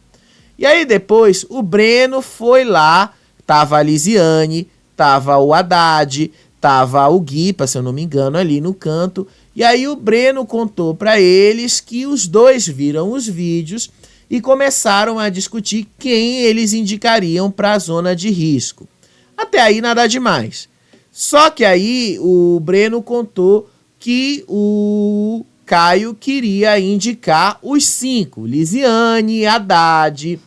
E aí depois o Breno foi lá, tava a Lisiane, tava o Haddad, tava o Gipa, se eu não me engano, ali no canto. E aí o Breno contou para eles que os 2 viram os vídeos e começaram a discutir quem eles indicariam para a zona de risco. Até aí nada demais. Só que aí o Breno contou que o Caio queria indicar os 5, Lisiane, Haddad,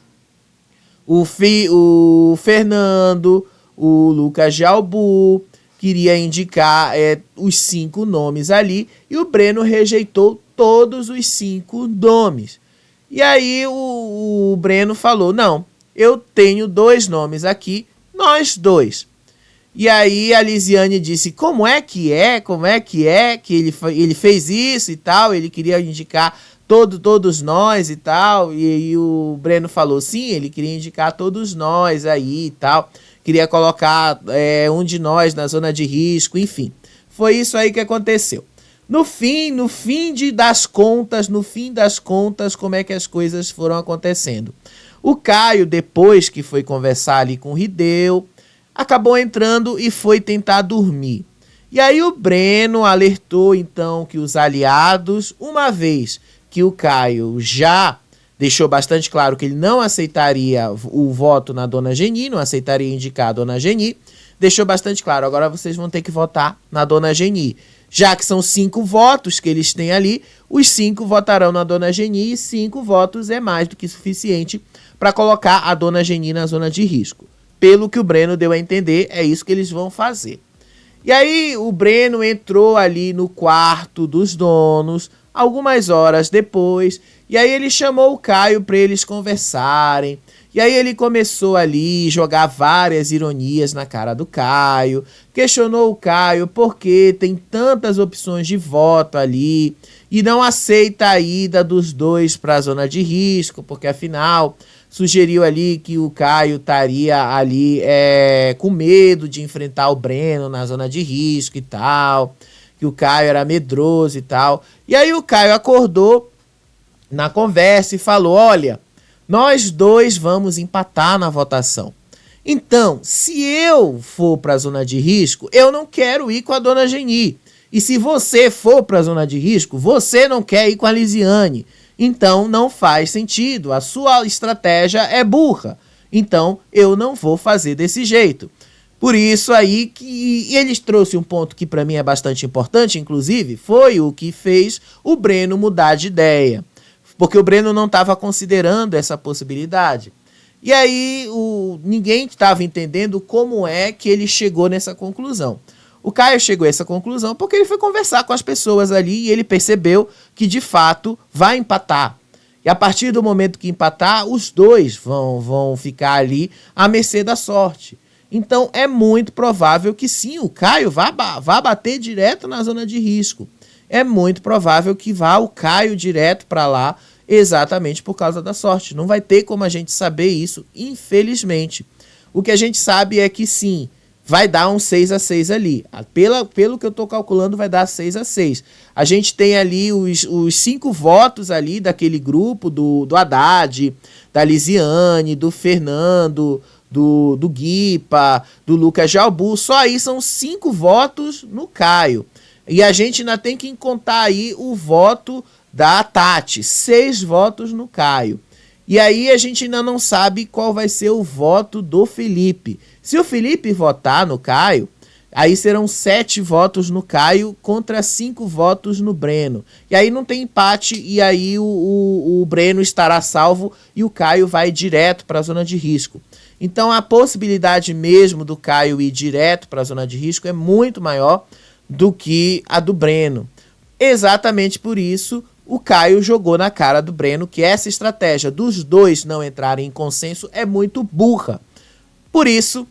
o Fernando, o Lucas Jalbu, queria indicar os 5 nomes ali, e o Breno rejeitou todos os 5 nomes. E aí o Breno falou, não, eu tenho 2 nomes aqui, nós 2. E aí a Lisiane disse, como é que ele fez isso e tal, ele queria indicar todos nós e tal, e o Breno falou, sim, ele queria indicar todos nós aí e tal, queria colocar um de nós na zona de risco, enfim, foi isso aí que aconteceu. No fim das contas, como é que as coisas foram acontecendo? O Caio, depois que foi conversar ali com o Rideu, acabou entrando e foi tentar dormir. E aí o Breno alertou então que os aliados, uma vez que o Caio já deixou bastante claro que ele não aceitaria o voto na Dona Geni, não aceitaria indicar a Dona Geni, deixou bastante claro, agora vocês vão ter que votar na Dona Geni. Já que são 5 votos que eles têm ali, os 5 votarão na Dona Geni e 5 votos é mais do que suficiente para colocar a Dona Geni na zona de risco. Pelo que o Breno deu a entender, é isso que eles vão fazer. E aí o Breno entrou ali no quarto dos donos, algumas horas depois, e aí ele chamou o Caio para eles conversarem. E aí ele começou ali a jogar várias ironias na cara do Caio, questionou o Caio por que tem tantas opções de voto ali e não aceita a ida dos 2 para a zona de risco, porque afinal sugeriu ali que o Caio estaria ali com medo de enfrentar o Breno na zona de risco e tal, que o Caio era medroso e tal. E aí o Caio acordou na conversa e falou, olha, nós 2 vamos empatar na votação. Então, se eu for para a zona de risco, eu não quero ir com a Dona Geni. E se você for para a zona de risco, você não quer ir com a Lisiane. Então não faz sentido, a sua estratégia é burra, então eu não vou fazer desse jeito. Por isso aí que eles trouxeram um ponto que para mim é bastante importante, inclusive, foi o que fez o Breno mudar de ideia, porque o Breno não estava considerando essa possibilidade. E aí ninguém estava entendendo como é que ele chegou nessa conclusão. O Caio chegou a essa conclusão porque ele foi conversar com as pessoas ali e ele percebeu que, de fato, vai empatar. E a partir do momento que empatar, os 2 vão ficar ali à mercê da sorte. Então, é muito provável que, sim, o Caio vá bater direto na zona de risco. É muito provável que vá o Caio direto para lá exatamente por causa da sorte. Não vai ter como a gente saber isso, infelizmente. O que a gente sabe é que, sim, vai dar um 6-6 ali. Pelo que eu estou calculando, vai dar 6-6. A gente tem ali os 5 votos ali daquele grupo do Haddad, da Lisiane, do Fernando, do Guipa, do Lucas Jalbu. Só aí são 5 votos no Caio. E a gente ainda tem que contar aí o voto da Tati. 6 votos no Caio. E aí a gente ainda não sabe qual vai ser o voto do Felipe. Se o Felipe votar no Caio, aí serão 7 votos no Caio contra 5 votos no Breno. E aí não tem empate e aí o Breno estará salvo e o Caio vai direto para a zona de risco. Então a possibilidade mesmo do Caio ir direto para a zona de risco é muito maior do que a do Breno. Exatamente por isso o Caio jogou na cara do Breno que essa estratégia dos 2 não entrarem em consenso é muito burra. Por isso,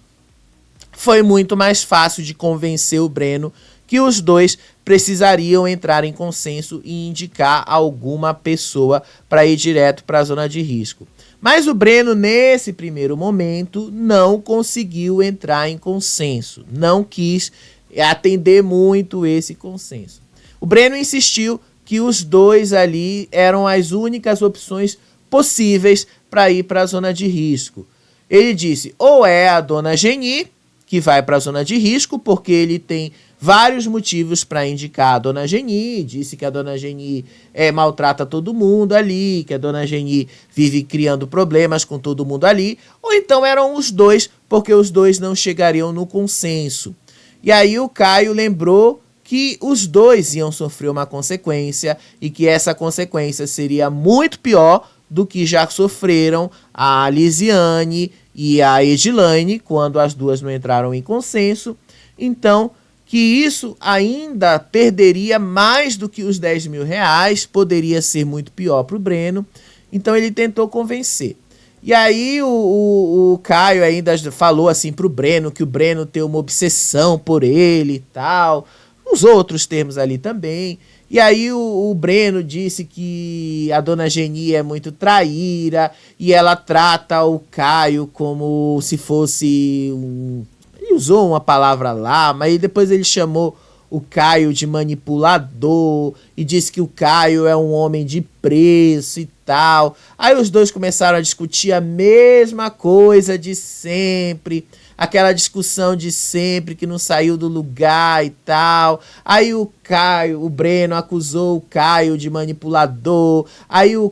foi muito mais fácil de convencer o Breno que os 2 precisariam entrar em consenso e indicar alguma pessoa para ir direto para a zona de risco. Mas o Breno, nesse primeiro momento, não conseguiu entrar em consenso, não quis atender muito esse consenso. O Breno insistiu que os 2 ali eram as únicas opções possíveis para ir para a zona de risco. Ele disse, ou é a Dona Geni, que vai para a zona de risco, porque ele tem vários motivos para indicar a Dona Geni, disse que a Dona Geni maltrata todo mundo ali, que a Dona Geni vive criando problemas com todo mundo ali, ou então eram os dois, porque os dois não chegariam no consenso. E aí o Caio lembrou que os dois iam sofrer uma consequência e que essa consequência seria muito pior do que já sofreram a Lisiane e a Edilane quando as duas não entraram em consenso. Então, que isso ainda perderia mais do que os 10 mil reais, poderia ser muito pior para o Breno. Então ele tentou convencer. E aí o Caio ainda falou assim pro Breno, que o Breno tem uma obsessão por ele e tal, uns outros termos ali também. E aí o Breno disse que a Dona Geni é muito traíra e ela trata o Caio como se fosse um... Ele usou uma palavra lá, mas depois ele chamou o Caio de manipulador e disse que o Caio é um homem de preço e tal. Aí os dois começaram a discutir a mesma coisa de sempre, aquela discussão de sempre que não saiu do lugar e tal. Aí o Breno acusou o Caio de manipulador. Aí o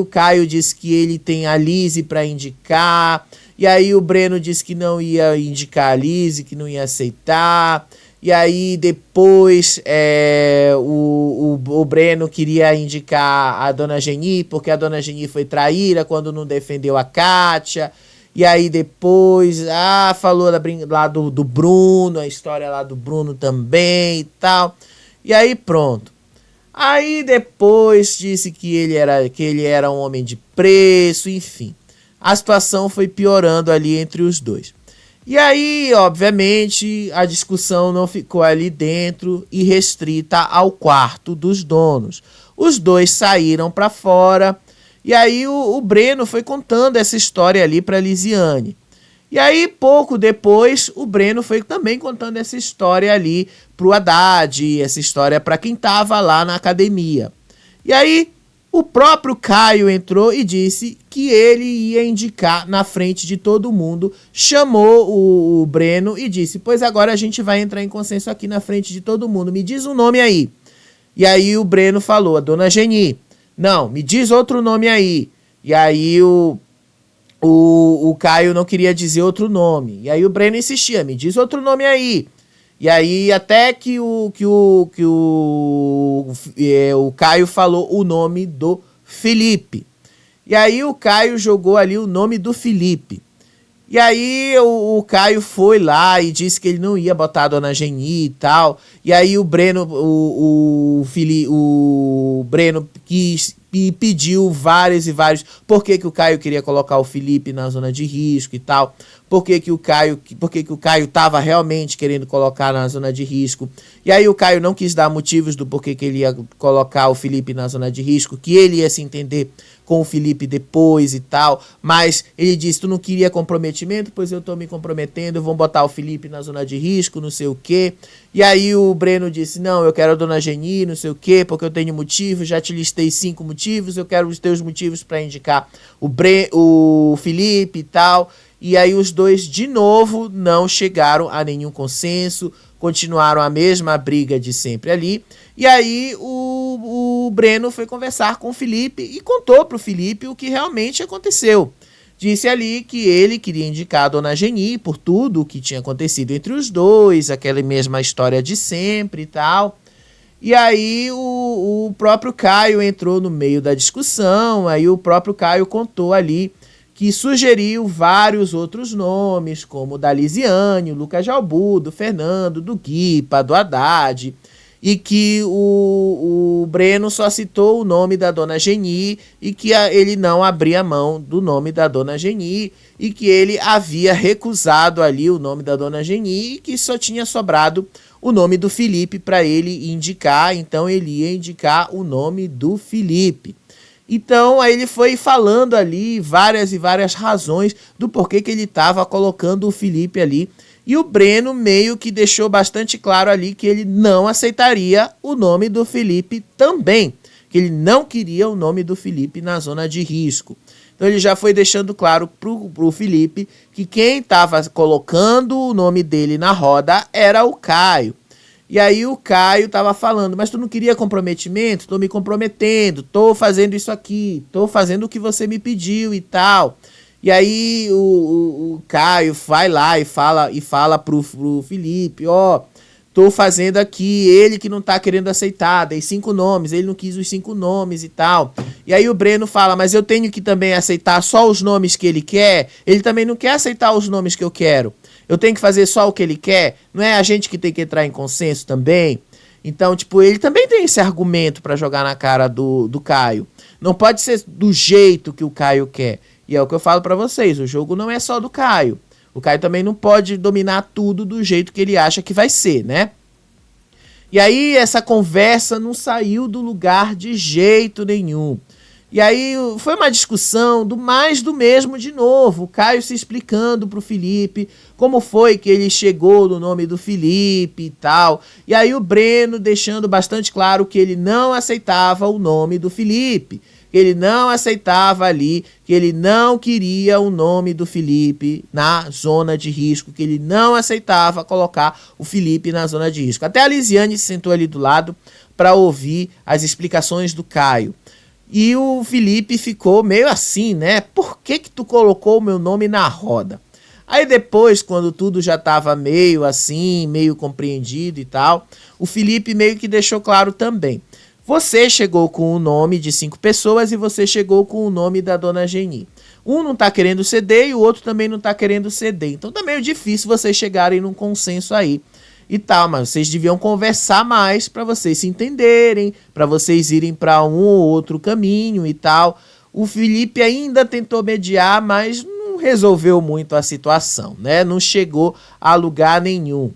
Caio disse que ele tem a Lise para indicar. E aí o Breno disse que não ia indicar a Lise, que não ia aceitar. E aí depois o Breno queria indicar a Dona Geni, porque a Dona Geni foi traíra quando não defendeu a Kátia. E aí depois, falou lá do Bruno, a história lá do Bruno também e tal. E aí pronto. Aí depois disse que ele era um homem de preço, enfim. A situação foi piorando ali entre os dois. E aí, obviamente, a discussão não ficou ali dentro e restrita ao quarto dos donos. Os dois saíram para fora e aí o Breno foi contando essa história ali para Lisiane. E aí, pouco depois, o Breno foi também contando essa história ali pro Haddad, essa história para quem estava lá na academia. E aí, o próprio Caio entrou e disse que ele ia indicar na frente de todo mundo, chamou o Breno e disse, pois agora a gente vai entrar em consenso aqui na frente de todo mundo, me diz um nome aí. E aí o Breno falou, a Dona Geni. Não, me diz outro nome aí. E aí o Caio não queria dizer outro nome. E aí o Breno insistia, me diz outro nome aí. E aí até que o Caio falou o nome do Felipe. E aí o Caio jogou ali o nome do Felipe. E aí o Caio foi lá e disse que ele não ia botar a Dona Geni e tal. E aí o Breno, o Breno quis e pediu vários e vários. Por que o Caio queria colocar o Felipe na zona de risco e tal? Por que o Caio estava realmente querendo colocar na zona de risco? E aí o Caio não quis dar motivos do porquê que ele ia colocar o Felipe na zona de risco, que ele ia se entender com o Felipe depois e tal, mas ele disse, tu não queria comprometimento? Pois eu tô me comprometendo, vão botar o Felipe na zona de risco, não sei o quê. E aí o Breno disse, não, eu quero a Dona Geni, não sei o quê, porque eu tenho motivos, já te listei 5 motivos, eu quero os teus motivos para indicar o Felipe e tal. E aí os dois, de novo, não chegaram a nenhum consenso, continuaram a mesma briga de sempre ali. E aí o Breno foi conversar com o Felipe e contou para o Felipe o que realmente aconteceu. Disse ali que ele queria indicar a Dona Geni por tudo o que tinha acontecido entre os dois, aquela mesma história de sempre e tal. E aí o próprio Caio entrou no meio da discussão, aí o próprio Caio contou ali que sugeriu vários outros nomes, como o da Lisiane, o Lucas Jalbu, do Fernando, do Guipa, do Haddad, e que o Breno só citou o nome da Dona Geni e que ele não abria mão do nome da Dona Geni e que ele havia recusado ali o nome da Dona Geni e que só tinha sobrado o nome do Felipe para ele indicar, então ele ia indicar o nome do Felipe. Então, aí ele foi falando ali várias e várias razões do porquê que ele estava colocando o Felipe ali. E o Breno meio que deixou bastante claro ali que ele não aceitaria o nome do Felipe também. Que ele não queria o nome do Felipe na zona de risco. Então ele já foi deixando claro pro Felipe que quem estava colocando o nome dele na roda era o Caio. E aí o Caio tava falando, mas tu não queria comprometimento? Tô me comprometendo, tô fazendo isso aqui, tô fazendo o que você me pediu e tal. E aí o Caio vai lá e fala pro Felipe, ó, tô fazendo aqui, ele que não tá querendo aceitar, dei 5 nomes, ele não quis os 5 nomes e tal. E aí o Breno fala, mas eu tenho que também aceitar só os nomes que ele quer, ele também não quer aceitar os nomes que eu quero. Eu tenho que fazer só o que ele quer, não é a gente que tem que entrar em consenso também? Então, tipo, ele também tem esse argumento pra jogar na cara do Caio. Não pode ser do jeito que o Caio quer. E é o que eu falo pra vocês, o jogo não é só do Caio. O Caio também não pode dominar tudo do jeito que ele acha que vai ser, né? E aí essa conversa não saiu do lugar de jeito nenhum. E aí foi uma discussão do mais do mesmo de novo. O Caio se explicando pro Felipe como foi que ele chegou no nome do Felipe e tal. E aí o Breno deixando bastante claro que ele não aceitava o nome do Felipe. Que ele não aceitava ali, que ele não queria o nome do Felipe na zona de risco, que ele não aceitava colocar o Felipe na zona de risco. Até a Lisiane se sentou ali do lado para ouvir as explicações do Caio. E o Felipe ficou meio assim, né? Por que tu colocou o meu nome na roda? Aí depois, quando tudo já estava meio assim, meio compreendido e tal, o Felipe meio que deixou claro também. Você chegou com o nome de 5 pessoas e você chegou com o nome da Dona Geni. Um não tá querendo ceder e o outro também não tá querendo ceder. Então tá meio difícil vocês chegarem num consenso aí. E tal, mas vocês deviam conversar mais para vocês se entenderem, para vocês irem para um ou outro caminho e tal. O Felipe ainda tentou mediar, mas não resolveu muito a situação, né? Não chegou a lugar nenhum.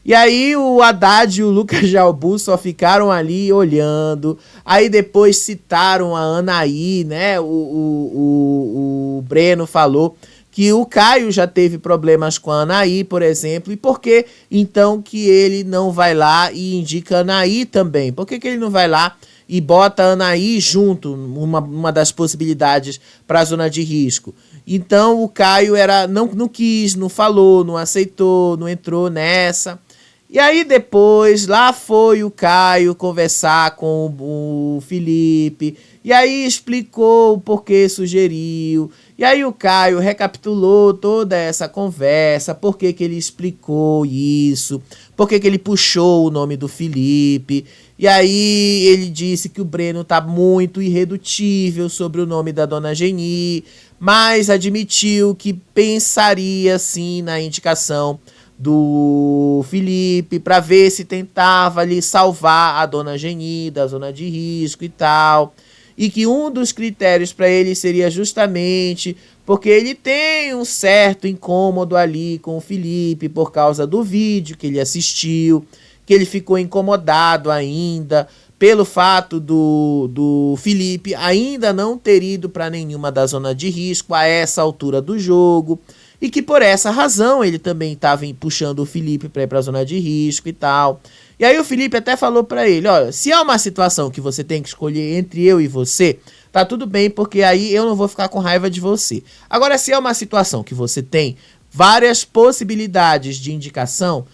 E aí o Haddad e o Lucas Jalbu só ficaram ali olhando. Aí depois citaram a Anaí, né? O Breno falou que o Caio já teve problemas com a Anaí, por exemplo, e por que então que ele não vai lá e indica a Anaí também? Por que ele não vai lá e bota a Anaí junto, uma das possibilidades para a zona de risco? Então o Caio não quis, não falou, não aceitou, não entrou nessa. E aí depois, lá foi o Caio conversar com o Felipe, e aí explicou o porquê sugeriu. E aí o Caio recapitulou toda essa conversa, por que ele explicou isso, por que ele puxou o nome do Felipe. E aí ele disse que o Breno tá muito irredutível sobre o nome da Dona Geni, mas admitiu que pensaria sim na indicação do Felipe para ver se tentava ali salvar a Dona Geni da zona de risco e tal. E que um dos critérios para ele seria justamente porque ele tem um certo incômodo ali com o Felipe por causa do vídeo que ele assistiu, que ele ficou incomodado ainda pelo fato do Felipe ainda não ter ido para nenhuma da zona de risco a essa altura do jogo, e que por essa razão ele também estava puxando o Felipe para ir para a zona de risco e tal. E aí o Felipe até falou para ele, olha, se é uma situação que você tem que escolher entre eu e você, tá tudo bem, porque aí eu não vou ficar com raiva de você. Agora, se é uma situação que você tem várias possibilidades de indicação,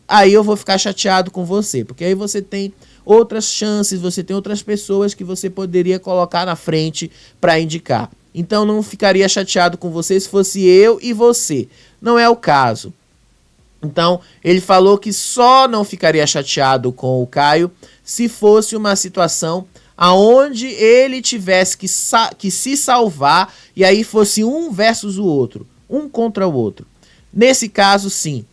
aí eu vou ficar chateado com você, porque aí você tem outras chances, você tem outras pessoas que você poderia colocar na frente para indicar. Então não ficaria chateado com você se fosse eu e você. Não é o caso. Então, ele falou que só não ficaria chateado com o Caio se fosse uma situação aonde ele tivesse que se salvar e aí fosse um versus o outro, um contra o outro. Nesse caso, sim.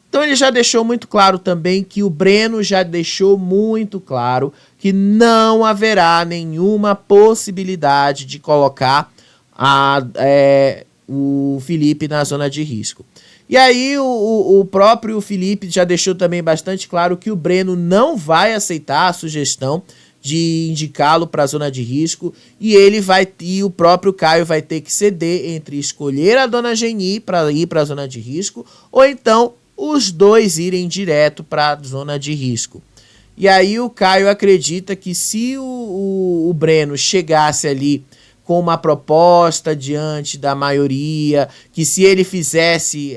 Então, ele já deixou muito claro também que o Breno já deixou muito claro que não haverá nenhuma possibilidade de colocar o Felipe na zona de risco. E aí o próprio Felipe já deixou também bastante claro que o Breno não vai aceitar a sugestão de indicá-lo para a zona de risco e o próprio Caio vai ter que ceder entre escolher a Dona Geni para ir para a zona de risco ou então os dois irem direto para a zona de risco. E aí o Caio acredita que se o Breno chegasse ali com uma proposta diante da maioria, que se ele fizesse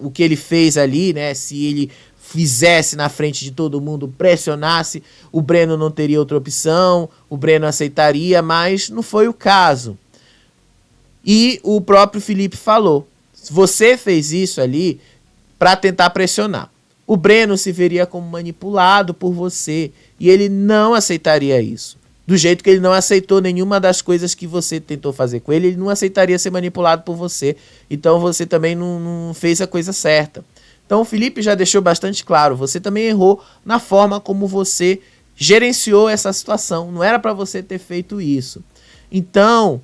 o que ele fez ali, né, se ele fizesse na frente de todo mundo, pressionasse, o Breno não teria outra opção, o Breno aceitaria, mas não foi o caso. E o próprio Felipe falou, você fez isso ali para tentar pressionar. O Breno se veria como manipulado por você e ele não aceitaria isso. Do jeito que ele não aceitou nenhuma das coisas que você tentou fazer com ele, ele não aceitaria ser manipulado por você. Então você também não fez a coisa certa. Então o Felipe já deixou bastante claro, você também errou na forma como você gerenciou essa situação. Não era para você ter feito isso. Então,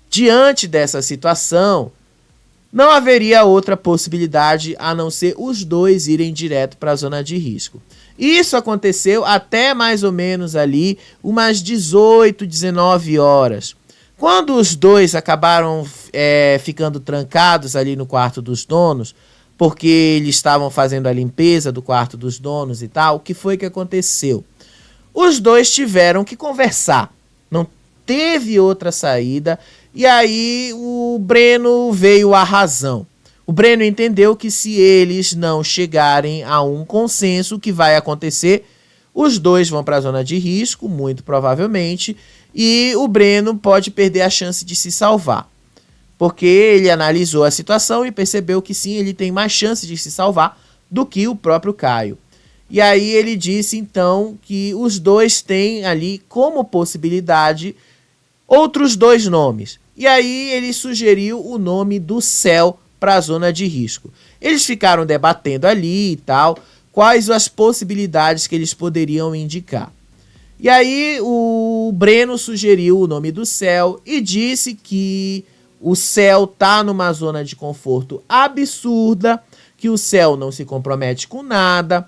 diante dessa situação, não haveria outra possibilidade a não ser os dois irem direto para a zona de risco. Isso aconteceu até mais ou menos ali umas 18, 19 horas. Quando os dois acabaram ficando trancados ali no quarto dos donos, porque eles estavam fazendo a limpeza do quarto dos donos e tal, o que foi que aconteceu? Os dois tiveram que conversar. Não teve outra saída. E aí o Breno veio à razão. O Breno entendeu que se eles não chegarem a um consenso, o que vai acontecer? Os dois vão para a zona de risco, muito provavelmente, e o Breno pode perder a chance de se salvar. Porque ele analisou a situação e percebeu que sim, ele tem mais chance de se salvar do que o próprio Caio. E aí ele disse então que os dois têm ali como possibilidade outros dois nomes. E aí ele sugeriu o nome do Céu para a zona de risco. Eles ficaram debatendo ali e tal, quais as possibilidades que eles poderiam indicar. E aí o Breno sugeriu o nome do Céu e disse que o Céu tá numa zona de conforto absurda, que o Céu não se compromete com nada.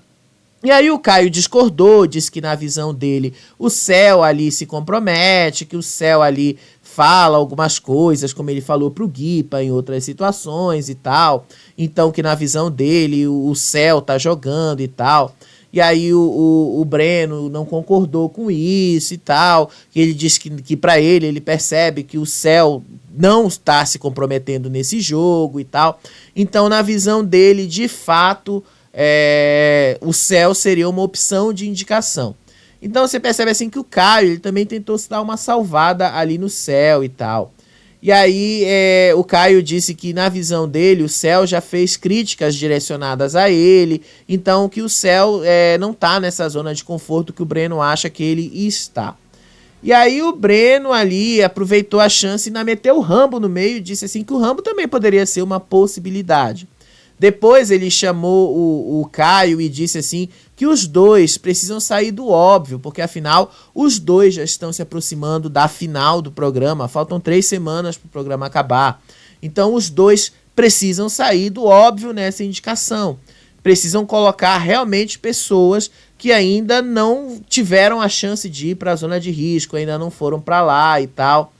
E aí o Caio discordou, disse que na visão dele o Céu ali se compromete, que o Céu ali fala algumas coisas, como ele falou pro Guipa em outras situações e tal. Então que na visão dele o Céu tá jogando e tal. E aí o Breno não concordou com isso e tal. Que ele disse que para ele percebe que o Céu não está se comprometendo nesse jogo e tal. Então na visão dele, de fato, o Céu seria uma opção de indicação. Então você percebe assim que o Caio ele também tentou se dar uma salvada ali no Céu e tal. E aí o Caio disse que na visão dele o Céu já fez críticas direcionadas a ele, então que o Céu não está nessa zona de conforto que o Breno acha que ele está. E aí o Breno ali aproveitou a chance e ainda meteu o Rambo no meio e disse assim que o Rambo também poderia ser uma possibilidade. Depois ele chamou o Caio e disse assim que os dois precisam sair do óbvio, porque afinal os dois já estão se aproximando da final do programa, faltam 3 semanas para o programa acabar. Então os dois precisam sair do óbvio nessa indicação, precisam colocar realmente pessoas que ainda não tiveram a chance de ir para a zona de risco, ainda não foram para lá e tal.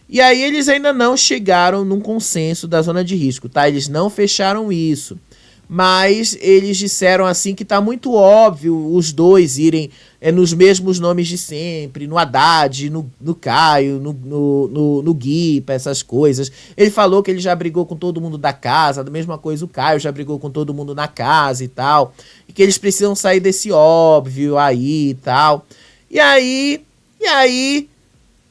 E aí eles ainda não chegaram num consenso da zona de risco, tá? Eles não fecharam isso. Mas eles disseram assim que tá muito óbvio os dois irem nos mesmos nomes de sempre, no Haddad, no Caio, no Gui, essas coisas. Ele falou que ele já brigou com todo mundo da casa, da mesma coisa o Caio já brigou com todo mundo na casa e tal. E que eles precisam sair desse óbvio aí e tal. E aí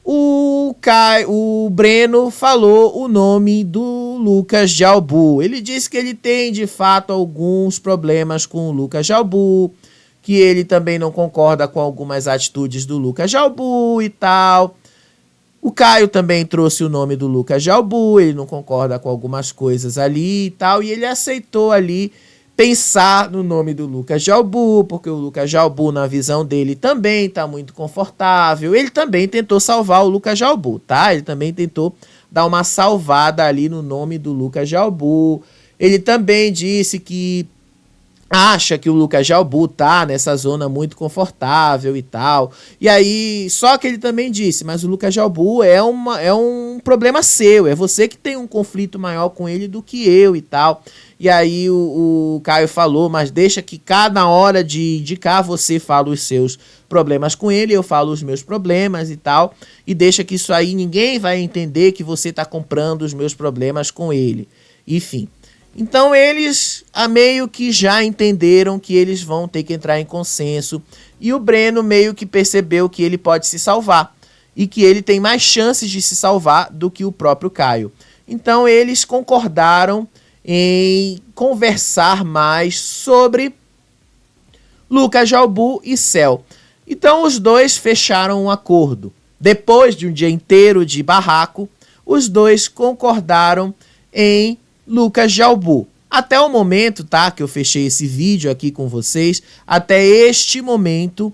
o Breno falou o nome do Lucas Jalbu. Ele disse que ele tem, de fato, alguns problemas com o Lucas Jalbu, que ele também não concorda com algumas atitudes do Lucas Jalbu e tal. O Caio também trouxe o nome do Lucas Jalbu, ele não concorda com algumas coisas ali e tal, e ele aceitou ali pensar no nome do Lucas Jalbu, porque o Lucas Jalbu, na visão dele, também tá muito confortável. Ele também tentou salvar o Lucas Jalbu, tá? Ele também tentou dar uma salvada ali no nome do Lucas Jalbu. Ele também disse que acha que o Lucas Jalbu tá nessa zona muito confortável e tal. E aí, só que ele também disse, mas o Lucas Jalbu é um problema seu, é você que tem um conflito maior com ele do que eu e tal. E aí o Caio falou, mas deixa que cada hora de indicar você fala os seus problemas com ele, eu falo os meus problemas e tal. E deixa que isso aí ninguém vai entender que você tá comprando os meus problemas com ele. Enfim. Então eles meio que já entenderam que eles vão ter que entrar em consenso. E o Breno meio que percebeu que ele pode se salvar. E que ele tem mais chances de se salvar do que o próprio Caio. Então eles concordaram em conversar mais sobre Lucas Jalbu e Cell. Então os dois fecharam um acordo. Depois de um dia inteiro de barraco, os dois concordaram em Lucas Jalbu. Até o momento, tá, que eu fechei esse vídeo aqui com vocês, até este momento,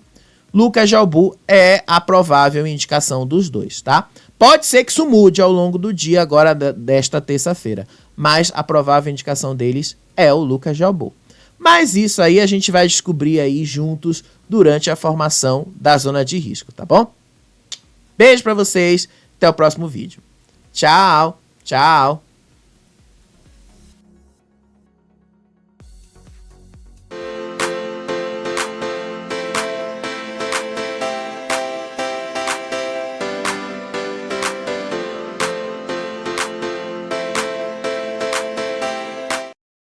Lucas Jalbu é a provável indicação dos dois, tá? Pode ser que isso mude ao longo do dia agora desta terça-feira, mas a provável indicação deles é o Lucas Jalbu. Mas isso aí a gente vai descobrir aí juntos durante a formação da zona de risco, tá bom? Beijo pra vocês, até o próximo vídeo. Tchau, tchau.